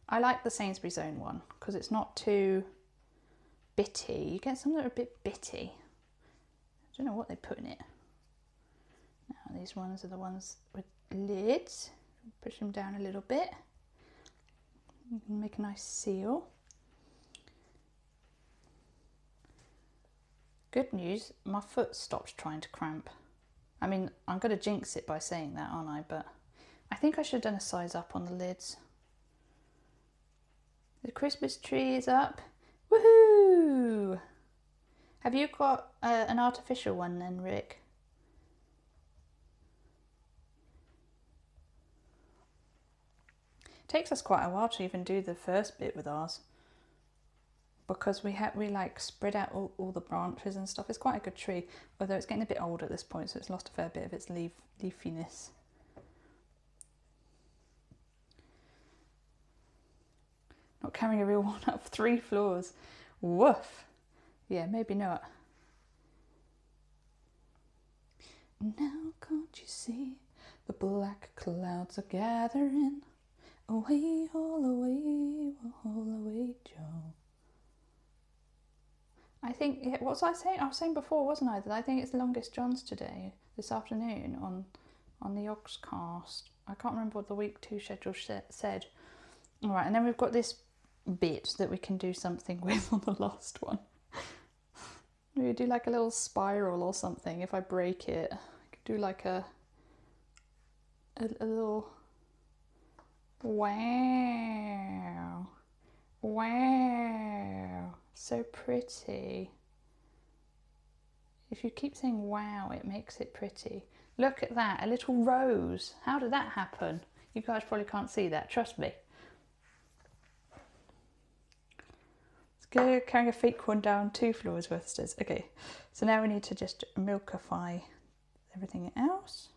I like the Sainsbury's own one because it's not too bitty. You get some that are a bit bitty. I don't know what they put in it. Now these ones are the ones with lids. Push them down a little bit. You can make a nice seal. Good news, my foot stopped trying to cramp. I mean, I'm going to jinx it by saying that, aren't I? But I think I should have done a size up on the lids. The Christmas tree is up. Woohoo! Have you got an artificial one then, Rick? It takes us quite a while to even do the first bit with ours, because we like spread out all the branches and stuff. It's quite a good tree, although it's getting a bit old at this point, so it's lost a fair bit of its leafiness. Not carrying a real one up 3 floors. Woof. Yeah, maybe not. Now can't you see the black clouds are gathering? Away, all away, Joe. I think, what was I saying? I was saying before, wasn't I, that I think it's the longest Johns today, this afternoon, on the Oxcast. I can't remember what the week 2 schedule said. All right, and then we've got this bit that we can do something with on the last one. We do like a little spiral or something. If I break it, I could do like a little wow. Wow, so pretty. If you keep saying wow, it makes it pretty. Look at that, a little rose. How did that happen? You guys probably can't see that, trust me. Let's go carrying a fake one down 2 floors worth of stairs. Okay, so now we need to just milkify everything else.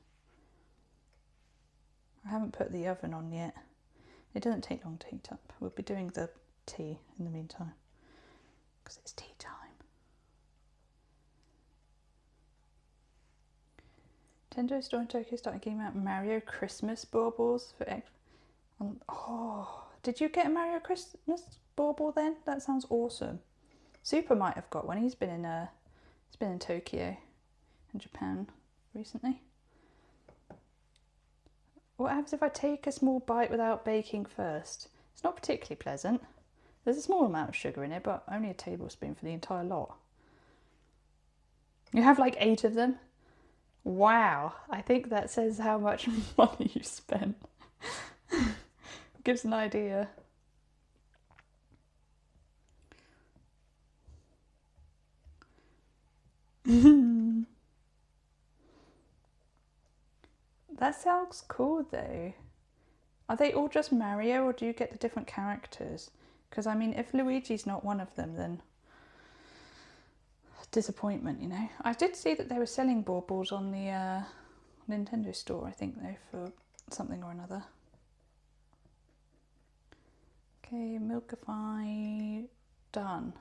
I haven't put the oven on yet. It doesn't take long to heat up. We'll be doing the tea in the meantime, because it's tea time. Nintendo Store in Tokyo started giving out Mario Christmas baubles for oh, did you get a Mario Christmas bauble then? That sounds awesome. Super might have got one. He's been in Tokyo and Japan recently. What happens if I take a small bite without baking first? It's not particularly pleasant. There's a small amount of sugar in it, but only a tablespoon for the entire lot. You have like 8 of them? Wow, I think that says how much money you spent. Gives an idea. That sounds cool though. Are they all just Mario, or do you get the different characters? Because I mean, if Luigi's not one of them, then disappointment, you know. I did see that they were selling baubles on the Nintendo store, I think, though, for something or another. Okay, milkify, done.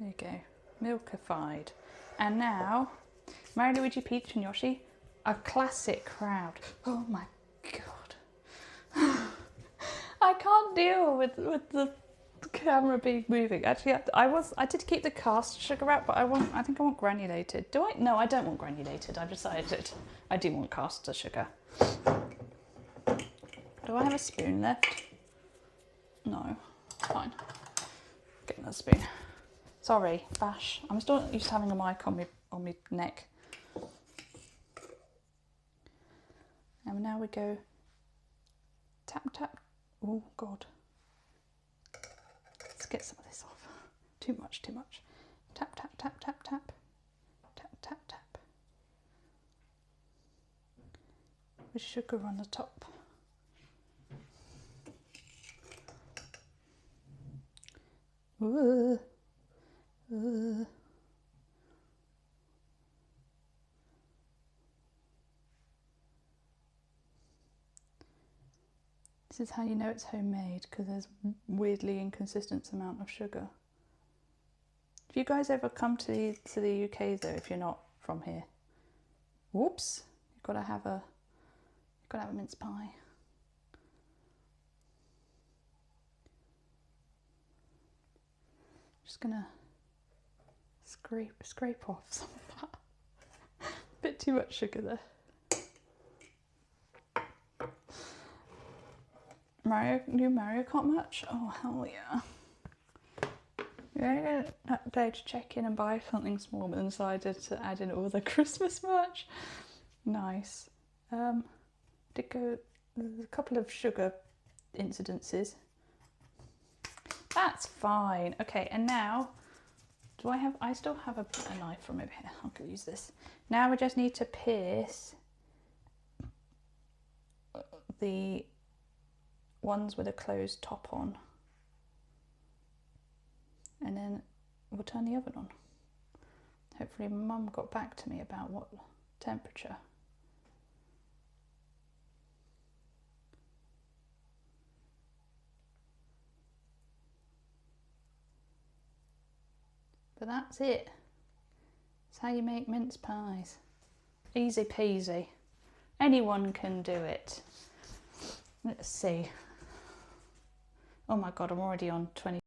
There you go, milkified. And now, Mario, Luigi, Peach and Yoshi, a classic crowd. Oh my god. I can't deal with the camera being moving. Actually, I did keep the cast sugar out, but I think I want granulated. Do I? No, I don't want granulated. I've decided I do want caster sugar. Do I have a spoon left? No, fine. Get another spoon. Sorry, Bash. I'm still used to having a mic on my neck. And now we go tap tap. Oh god. Let's get some of this off. Too much, too much. Tap tap tap tap tap. Tap tap tap. With sugar on the top. Ooh. Ooh. This is how you know it's homemade, because there's weirdly inconsistent amount of sugar. If you guys ever come to the UK though, if you're not from here, whoops, you've got to have a mince pie. Just gonna scrape off some of that. Bit too much sugar there. New Mario Kart match? Oh hell yeah. Yeah, that day to check in and buy something small, but then decided to add in all the Christmas merch. Nice. Did go, there's a couple of sugar incidences. That's fine. Okay, and now, I still have a knife from over here. I could use this. Now we just need to pierce the ones with a closed top on. And then we'll turn the oven on. Hopefully Mum got back to me about what temperature. But that's it. That's how you make mince pies. Easy peasy. Anyone can do it. Let's see. Oh my god, I'm already on 20.